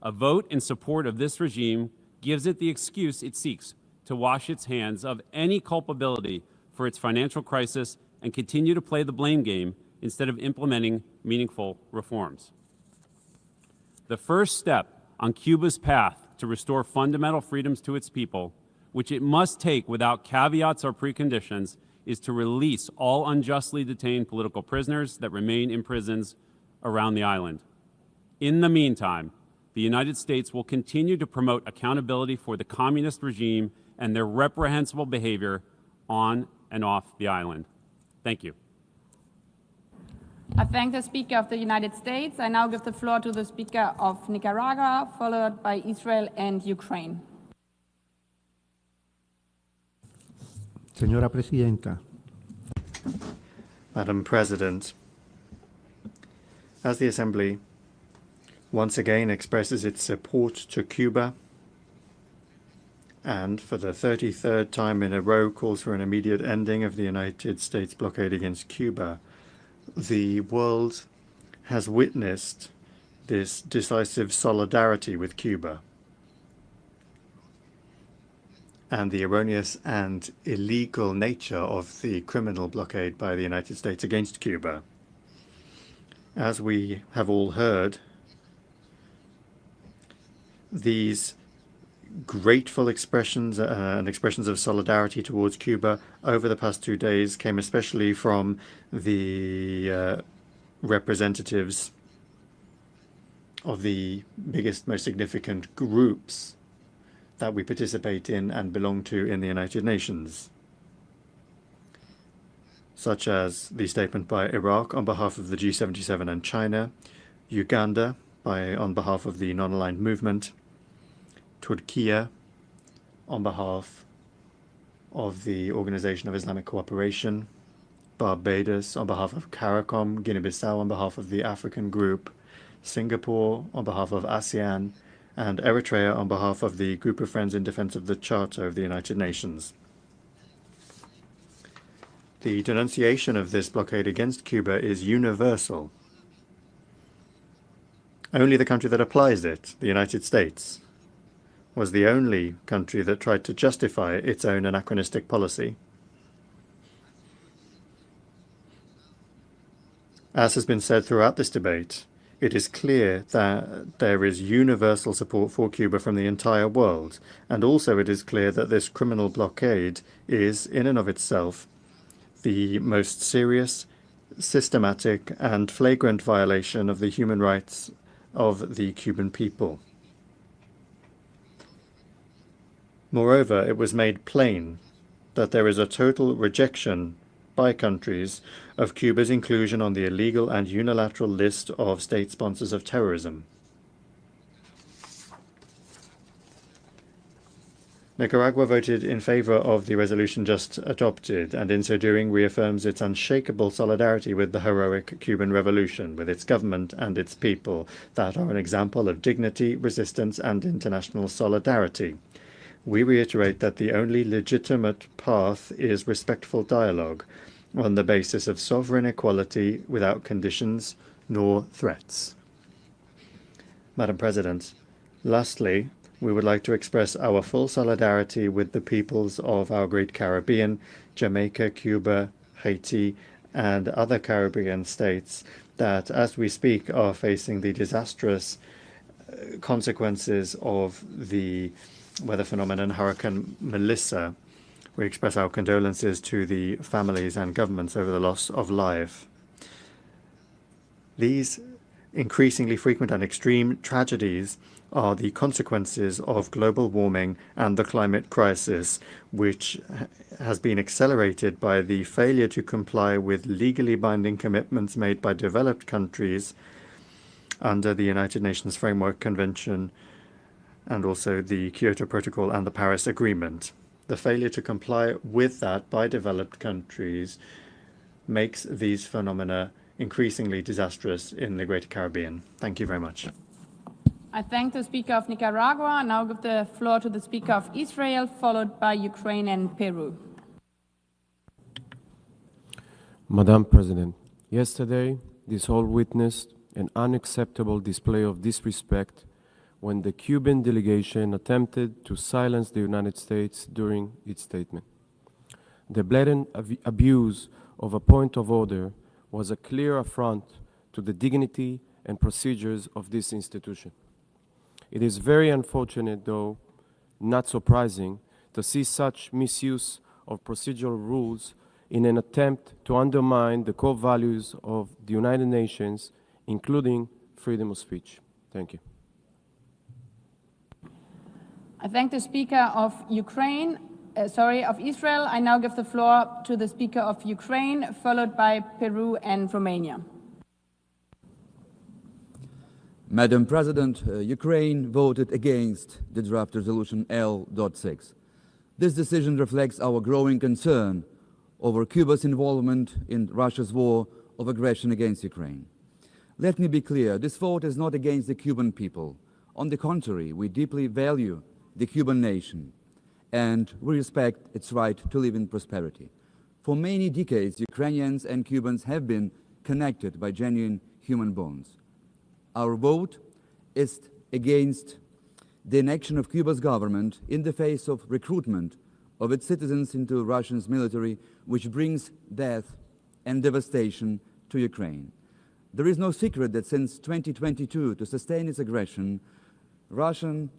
A vote in support of this regime gives it the excuse it seeks to wash its hands of any culpability for its financial crisis and continue to play the blame game instead of implementing meaningful reforms. The first step on Cuba's path to restore fundamental freedoms to its people, which it must take without caveats or preconditions, is to release all unjustly detained political prisoners that remain in prisons around the island. In the meantime, the United States will continue to promote accountability for the communist regime and their reprehensible behavior on and off the island. Thank you. I thank the Speaker of the United States. I now give the floor to the Speaker of Nicaragua, followed by Israel and Ukraine. Señora Presidenta. Madam President, as the Assembly once again expresses its support to Cuba and for the 33rd time in a row calls for an immediate ending of the United States blockade against Cuba, the world has witnessed this decisive solidarity with Cuba and the erroneous and illegal nature of the criminal blockade by the United States against Cuba. As we have all heard, these grateful expressions and expressions of solidarity towards Cuba over the past 2 days came especially from the representatives of the biggest, most significant groups that we participate in and belong to in the United Nations, such as the statement by Iraq on behalf of the G77 and China, Uganda on behalf of the non-aligned movement, Turkey on behalf of the Organization of Islamic Cooperation, Barbados on behalf of CARICOM, Guinea-Bissau on behalf of the African Group, Singapore on behalf of ASEAN, and Eritrea on behalf of the Group of Friends in Defense of the Charter of the United Nations. The denunciation of this blockade against Cuba is universal. Only the country that applies it, the United States, was the only country that tried to justify its own anachronistic policy. As has been said throughout this debate, it is clear that there is universal support for Cuba from the entire world, and also it is clear that this criminal blockade is, in and of itself, the most serious, systematic, and flagrant violation of the human rights of the Cuban people. Moreover, it was made plain that there is a total rejection by countries of Cuba's inclusion on the illegal and unilateral list of state sponsors of terrorism. Nicaragua voted in favor of the resolution just adopted, and in so doing reaffirms its unshakable solidarity with the heroic Cuban Revolution, with its government and its people that are an example of dignity, resistance, and international solidarity. We reiterate that the only legitimate path is respectful dialogue on the basis of sovereign equality without conditions nor threats. Madam President, lastly, we would like to express our full solidarity with the peoples of our great Caribbean, Jamaica, Cuba, Haiti, and other Caribbean states that, as we speak, are facing the disastrous consequences of the weather phenomenon Hurricane Melissa. We express our condolences to the families and governments over the loss of life. These increasingly frequent and extreme tragedies are the consequences of global warming and the climate crisis, which has been accelerated by the failure to comply with legally binding commitments made by developed countries under the United Nations Framework Convention and also the Kyoto Protocol and the Paris Agreement. The failure to comply with that by developed countries makes these phenomena increasingly disastrous in the Greater Caribbean. Thank you very much. I thank the Speaker of Nicaragua and now give the floor to the Speaker of Israel, followed by Ukraine and Peru. Madam President, yesterday this hall witnessed an unacceptable display of disrespect when the Cuban delegation attempted to silence the United States during its statement. The blatant abuse of a point of order was a clear affront to the dignity and procedures of this institution. It is very unfortunate, though not surprising, to see such misuse of procedural rules in an attempt to undermine the core values of the United Nations, including freedom of speech. Thank you. I thank the Speaker of of Israel. I now give the floor to the Speaker of Ukraine, followed by Peru and Romania. Madam President, Ukraine voted against the draft resolution L.6. This decision reflects our growing concern over Cuba's involvement in Russia's war of aggression against Ukraine. Let me be clear, this vote is not against the Cuban people. On the contrary, we deeply value the Cuban nation, and we respect its right to live in prosperity. For many decades, Ukrainians and Cubans have been connected by genuine human bonds. Our vote is against the inaction of Cuba's government in the face of recruitment of its citizens into Russia's military, which brings death and devastation to Ukraine. There is no secret that since 2022, to sustain its aggression, Russia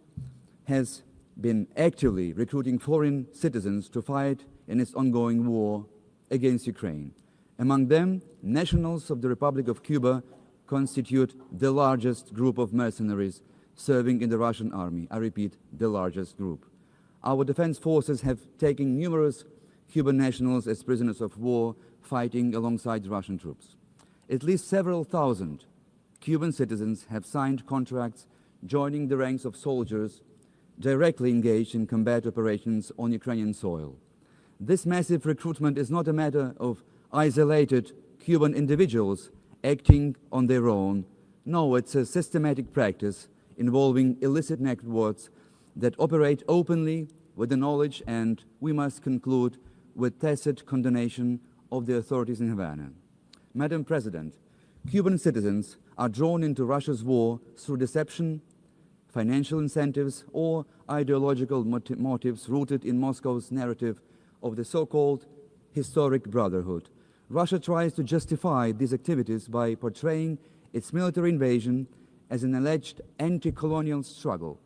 has been actively recruiting foreign citizens to fight in its ongoing war against Ukraine. Among them, nationals of the Republic of Cuba constitute the largest group of mercenaries serving in the Russian army. I repeat, the largest group. Our defense forces have taken numerous Cuban nationals as prisoners of war fighting alongside Russian troops. At least several thousand Cuban citizens have signed contracts joining the ranks of soldiers directly engaged in combat operations on Ukrainian soil. This massive recruitment is not a matter of isolated Cuban individuals acting on their own. No, it's a systematic practice involving illicit networks that operate openly with the knowledge and, we must conclude, with tacit condemnation of the authorities in Havana. Madam President, Cuban citizens are drawn into Russia's war through deception, financial incentives, or ideological motives rooted in Moscow's narrative of the so-called historic brotherhood. Russia tries to justify these activities by portraying its military invasion as an alleged anti-colonial struggle.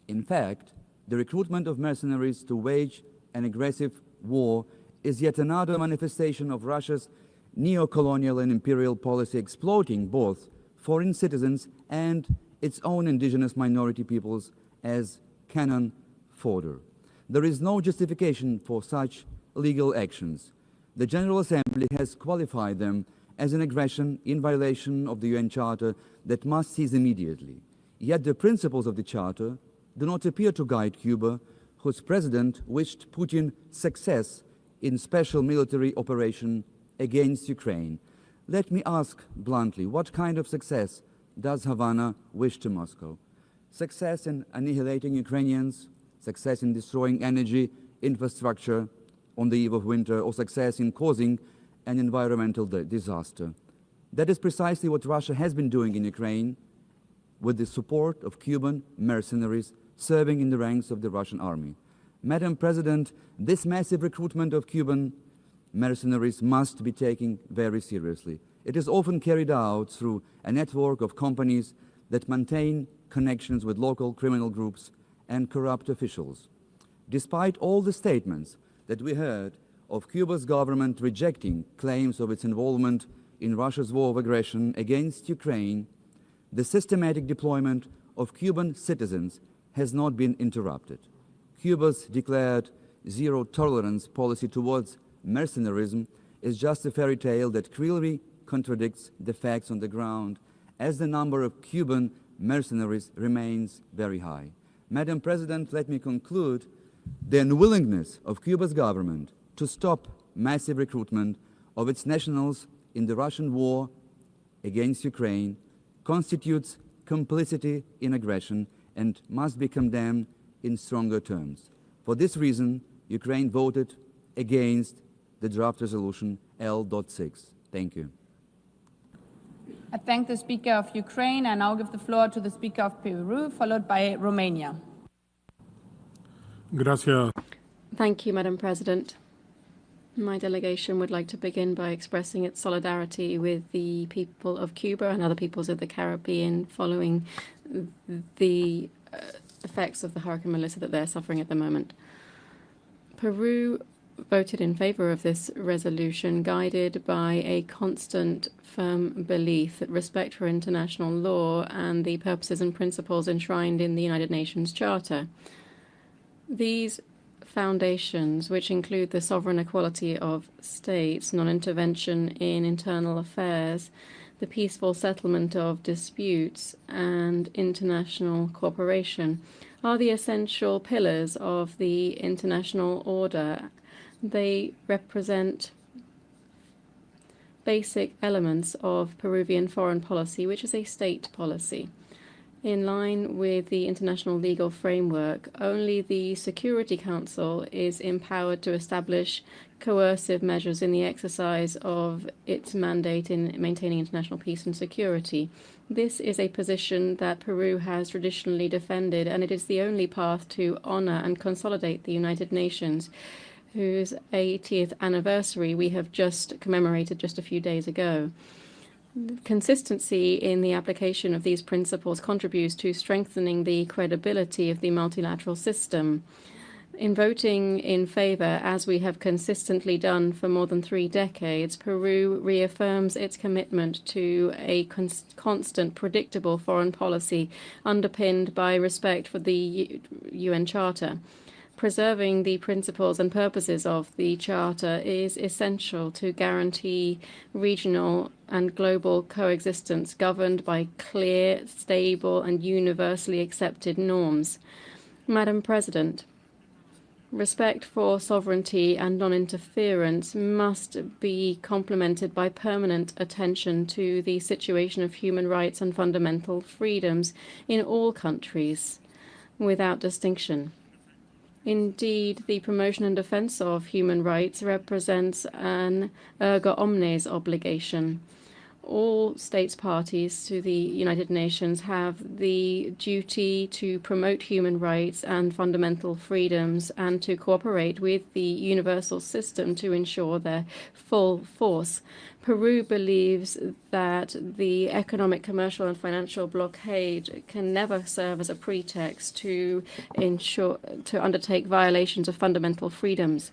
In fact, the recruitment of mercenaries to wage an aggressive war is yet another manifestation of Russia's neo-colonial and imperial policy, exploiting both foreign citizens and its own indigenous minority peoples as cannon fodder. There is no justification for such legal actions. The General Assembly has qualified them as an aggression in violation of the UN Charter that must cease immediately. Yet the principles of the Charter do not appear to guide Cuba, whose president wished Putin success in special military operation against Ukraine. Let me ask bluntly, what kind of success does Havana wish to Moscow? Success in annihilating Ukrainians, success in destroying energy infrastructure on the eve of winter, or success in causing an environmental disaster? That is precisely what Russia has been doing in Ukraine with the support of Cuban mercenaries serving in the ranks of the Russian army. Madam President, this massive recruitment of Cuban mercenaries must be taken very seriously. It is often carried out through a network of companies that maintain connections with local criminal groups and corrupt officials. Despite all the statements that we heard of Cuba's government rejecting claims of its involvement in Russia's war of aggression against Ukraine, the systematic deployment of Cuban citizens has not been interrupted. Cuba's declared zero-tolerance policy towards mercenarism is just a fairy tale that clearly contradicts the facts on the ground, as the number of Cuban mercenaries remains very high. Madam President, let me conclude. The unwillingness of Cuba's government to stop massive recruitment of its nationals in the Russian war against Ukraine constitutes complicity in aggression and must be condemned in stronger terms. For this reason, Ukraine voted against the draft resolution L.6. Thank you. I thank the Speaker of Ukraine. I now give the floor to the Speaker of Peru, followed by Romania. Gracias. Thank you, Madam President. My delegation would like to begin by expressing its solidarity with the people of Cuba and other peoples of the Caribbean following the effects of the Hurricane Melissa that they're suffering at the moment. Peru voted in favor of this resolution, guided by a constant, firm belief that respect for international law and the purposes and principles enshrined in the United Nations Charter. These foundations, which include the sovereign equality of states, non-intervention in internal affairs, the peaceful settlement of disputes, and international cooperation, are the essential pillars of the international order. They represent basic elements of Peruvian foreign policy, which is a state policy. In line with the international legal framework, only the Security Council is empowered to establish coercive measures in the exercise of its mandate in maintaining international peace and security. This is a position that Peru has traditionally defended, and it is the only path to honor and consolidate the United Nations, whose 80th anniversary we have just commemorated just a few days ago. Consistency in the application of these principles contributes to strengthening the credibility of the multilateral system. In voting in favor, as we have consistently done for more than 3 decades, Peru reaffirms its commitment to a constant, predictable foreign policy underpinned by respect for the UN Charter. Preserving the principles and purposes of the Charter is essential to guarantee regional and global coexistence governed by clear, stable, and universally accepted norms. Madam President, Respect for sovereignty and non-interference must be complemented by permanent attention to the situation of human rights and fundamental freedoms in all countries, without distinction. Indeed, the promotion and defense of human rights represents an erga omnes obligation. All states parties to the United Nations have the duty to promote human rights and fundamental freedoms and to cooperate with the universal system to ensure their full force. Peru believes that the economic, commercial, and financial blockade can never serve as a pretext to undertake violations of fundamental freedoms.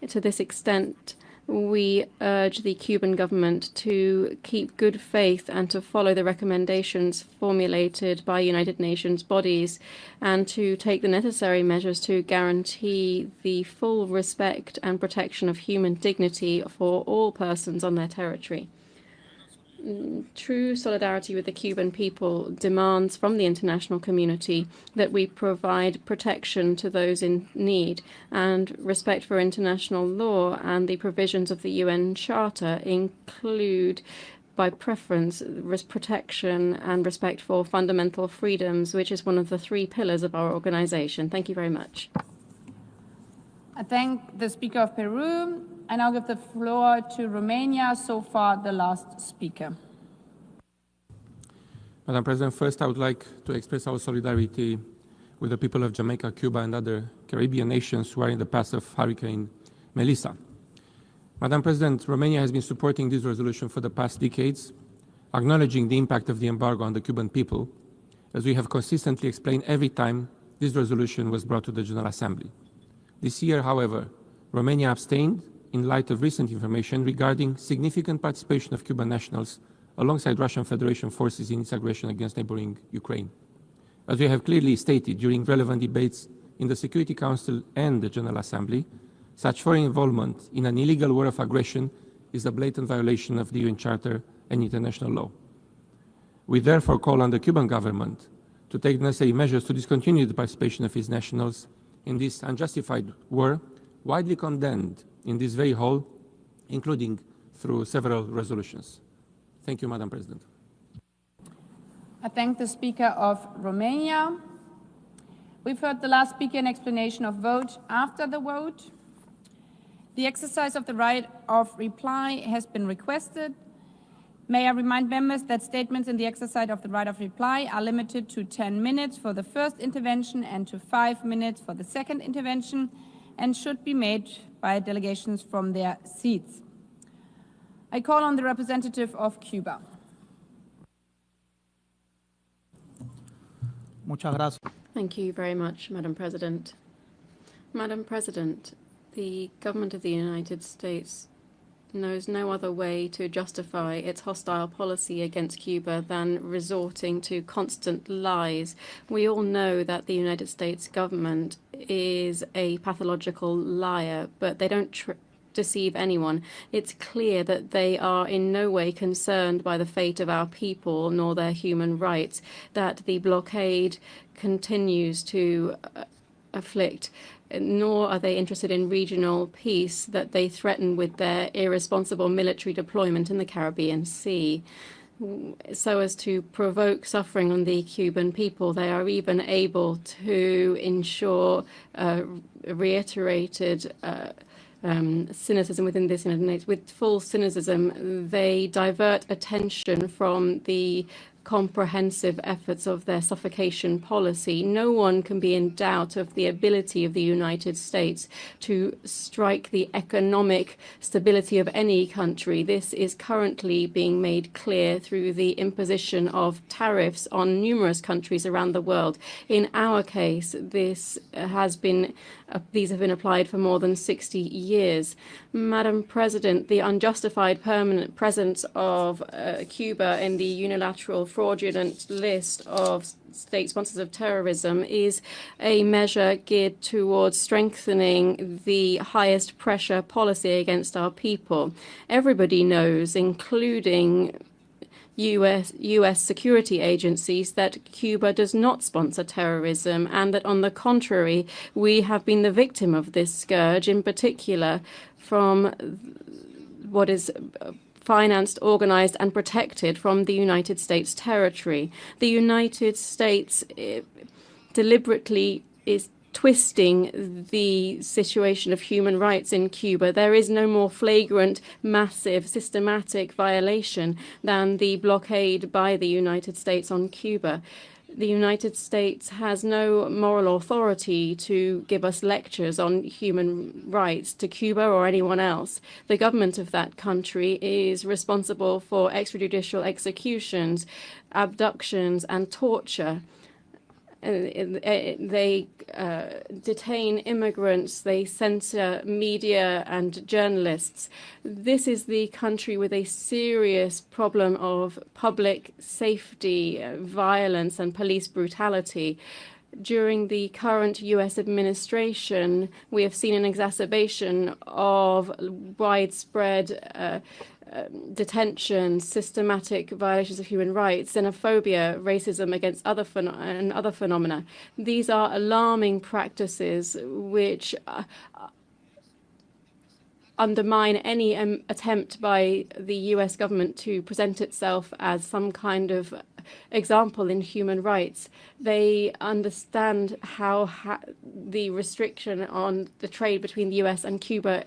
To this extent, we urge the Cuban government to keep good faith and to follow the recommendations formulated by United Nations bodies and to take the necessary measures to guarantee the full respect and protection of human dignity for all persons on their territory. True solidarity with the Cuban people demands from the international community that we provide protection to those in need, and respect for international law and the provisions of the UN Charter include, by preference, protection and respect for fundamental freedoms, which is one of the 3 pillars of our organization. Thank you very much. I thank the Speaker of Peru. I now give the floor to Romania, so far the last speaker. Madam President, first I would like to express our solidarity with the people of Jamaica, Cuba, and other Caribbean nations who are in the path of Hurricane Melissa. Madam President, Romania has been supporting this resolution for the past decades, acknowledging the impact of the embargo on the Cuban people, as we have consistently explained every time this resolution was brought to the General Assembly. This year, however, Romania abstained in light of recent information regarding significant participation of Cuban nationals alongside Russian Federation forces in its aggression against neighboring Ukraine. As we have clearly stated during relevant debates in the Security Council and the General Assembly, such foreign involvement in an illegal war of aggression is a blatant violation of the UN Charter and international law. We therefore call on the Cuban government to take necessary measures to discontinue the participation of its nationals in this unjustified war, widely condemned in this very hall, including through several resolutions. Thank you, Madam President. I thank the Speaker of Romania. We've heard the last speaker in explanation of vote. After the vote, the exercise of the right of reply has been requested. May I remind members that statements in the exercise of the right of reply are limited to 10 minutes for the first intervention and to 5 minutes for the second intervention, and should be made by delegations from their seats. I call on the representative of Cuba. Thank you very much, Madam President. Madam President, the government of the United States knows no other way to justify its hostile policy against Cuba than resorting to constant lies. We all know that the United States government is a pathological liar, but they don't deceive anyone. It's clear that they are in no way concerned by the fate of our people nor their human rights, that the blockade continues to afflict, nor are they interested in regional peace that they threaten with their irresponsible military deployment in the Caribbean Sea. So as to provoke suffering on the Cuban people, they are even able to ensure reiterated cynicism within this United Nations. With full cynicism, they divert attention from the comprehensive efforts of their suffocation policy. No one can be in doubt of the ability of the United States to strike the economic stability of any country. This is currently being made clear through the imposition of tariffs on numerous countries around the world. In our case, these have been applied for more than 60 years. Madam President, the unjustified permanent presence of Cuba in the unilateral fraudulent list of state sponsors of terrorism is a measure geared towards strengthening the highest pressure policy against our people. Everybody knows, including US security agencies that Cuba does not sponsor terrorism, and that on the contrary, we have been the victim of this scourge, in particular from what is financed, organized, and protected from the United States territory. The United States deliberately is twisting the situation of human rights in Cuba. There is no more flagrant, massive, systematic violation than the blockade by the United States on Cuba. The United States has no moral authority to give us lectures on human rights to Cuba or anyone else. The government of that country is responsible for extrajudicial executions, abductions, and torture. They detain immigrants, they censor media and journalists. This is the country with a serious problem of public safety, violence, and police brutality. During the current US administration, we have seen an exacerbation of widespread detention, systematic violations of human rights, xenophobia, racism against other phenomena. These are alarming practices which undermine any attempt by the US government to present itself as some kind of example in human rights. They understand how the restriction on the trade between the US and Cuba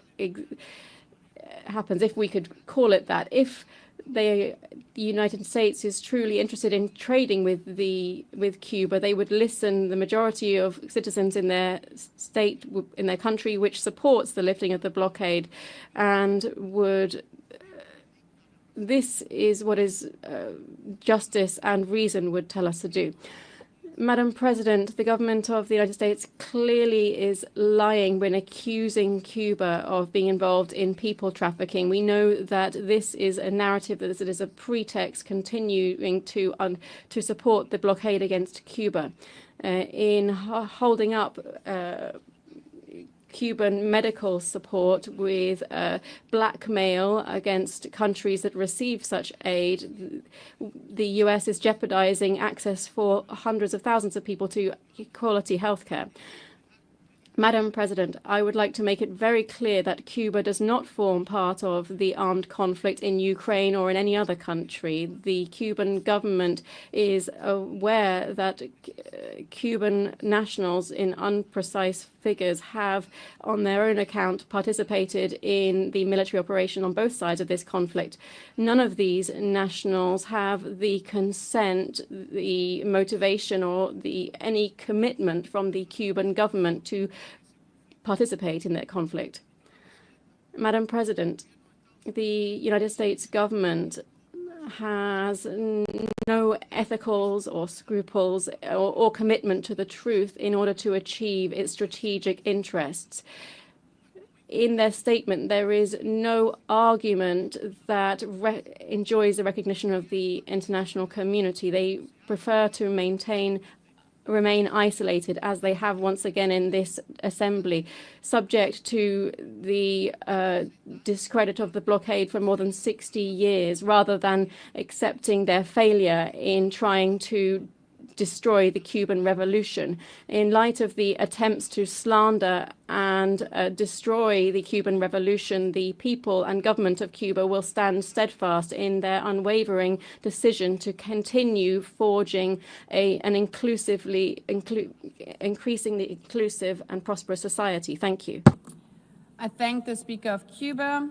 happens, if we could call it that. If the United States is truly interested in trading with Cuba, they would listen the majority of citizens in their state, in their country, which supports the lifting of the blockade, and would. This is what is justice and reason would tell us to do. Madam President, the government of the United States clearly is lying when accusing Cuba of being involved in people trafficking. We know that this is a narrative, that it is a pretext continuing to support the blockade against Cuba. In holding up Cuban medical support with blackmail against countries that receive such aid, the US is jeopardizing access for hundreds of thousands of people to quality healthcare. Madam President, I would like to make it very clear that Cuba does not form part of the armed conflict in Ukraine or in any other country. The Cuban government is aware that Cuban nationals, in unprecise figures, have on their own account participated in the military operation on both sides of this conflict. None of these nationals have the consent, the motivation, or any commitment from the Cuban government to participate in that conflict. Madam President, the United States government has no ethicals or scruples or commitment to the truth in order to achieve its strategic interests. In their statement, there is no argument that enjoys the recognition of the international community. They prefer to remain isolated, as they have once again in this assembly, subject to the discredit of the blockade for more than 60 years, rather than accepting their failure in trying to destroy the Cuban Revolution. In light of the attempts to slander and destroy the Cuban Revolution, the people and government of Cuba will stand steadfast in their unwavering decision to continue forging an increasingly inclusive and prosperous society. Thank you. I thank the Speaker of Cuba.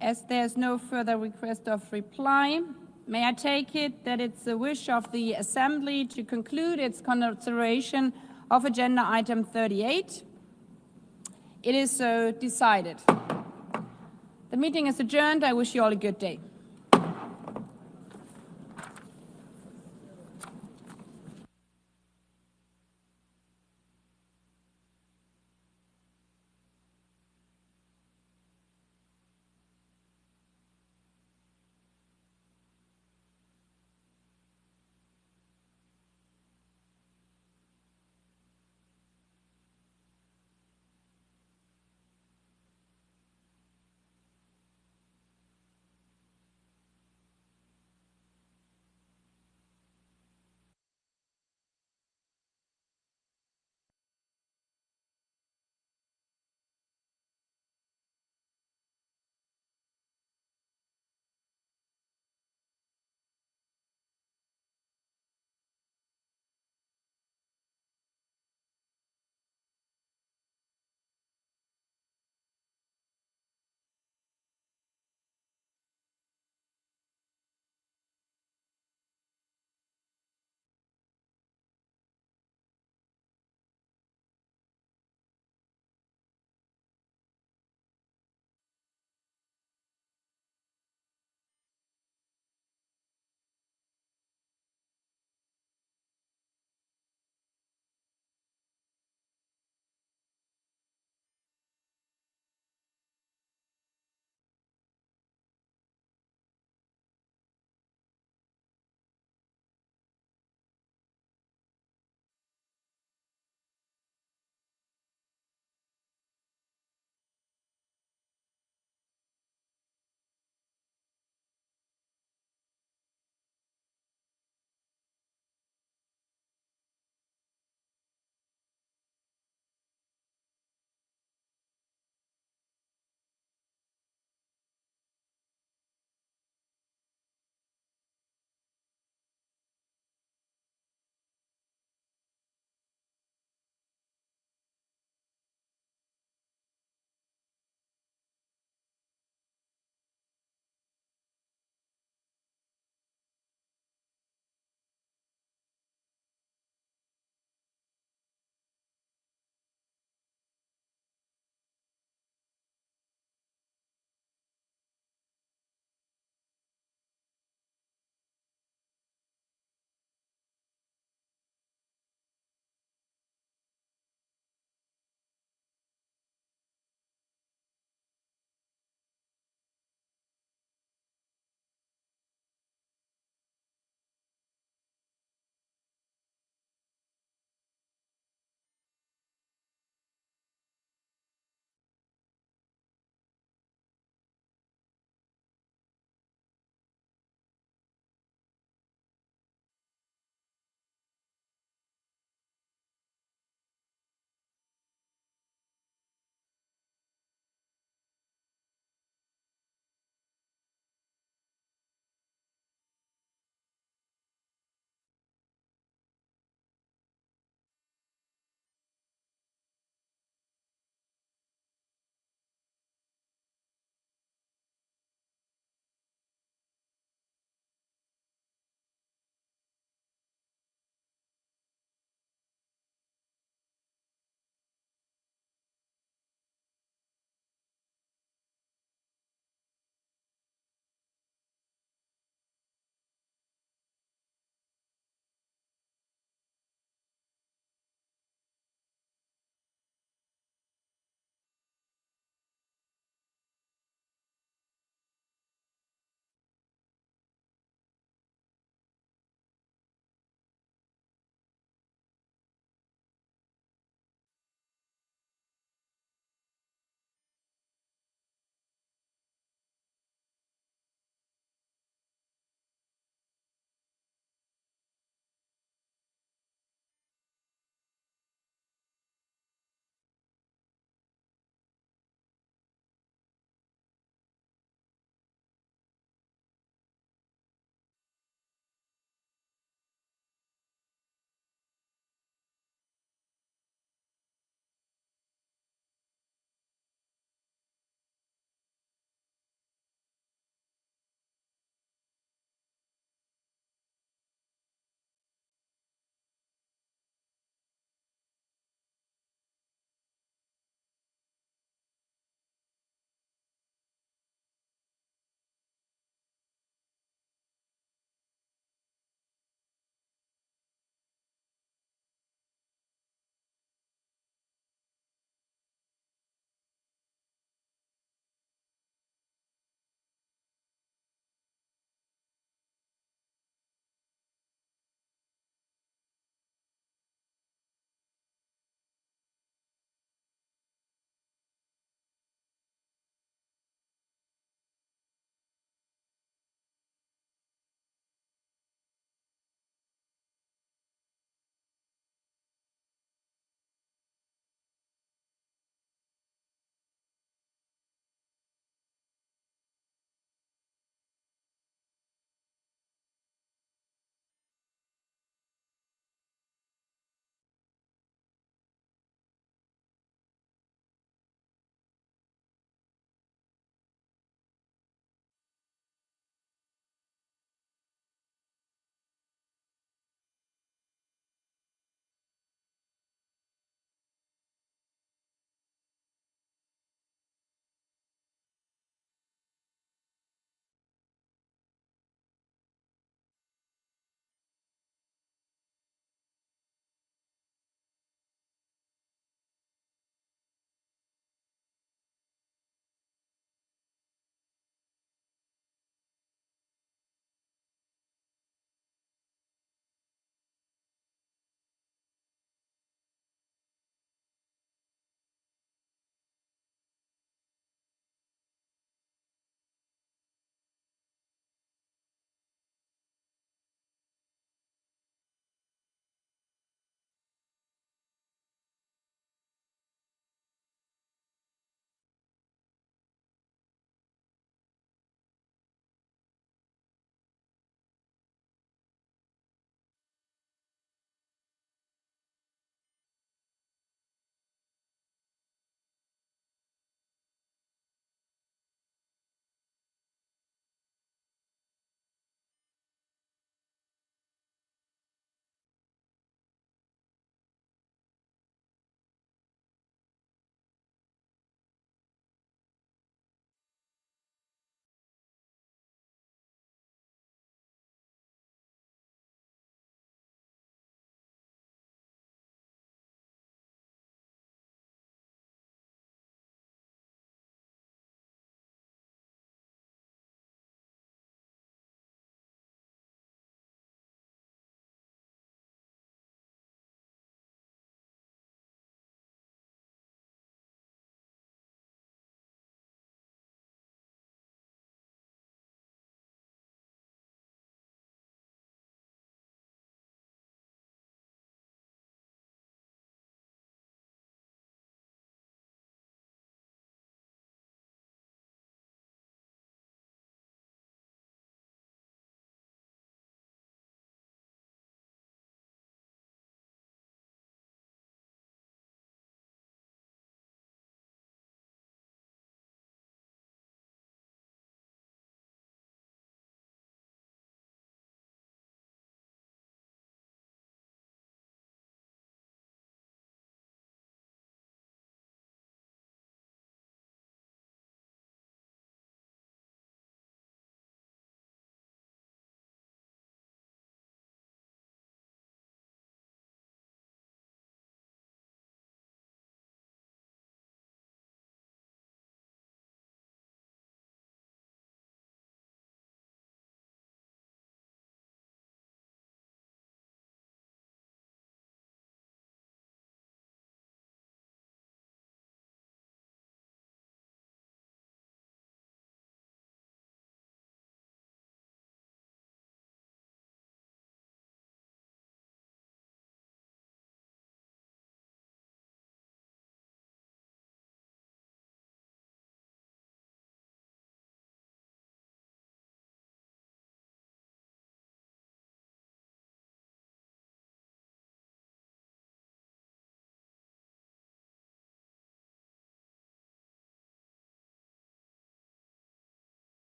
As there's no further request of reply, may I take it that it's the wish of the Assembly to conclude its consideration of Agenda Item 38? It is so decided. The meeting is adjourned. I wish you all a good day.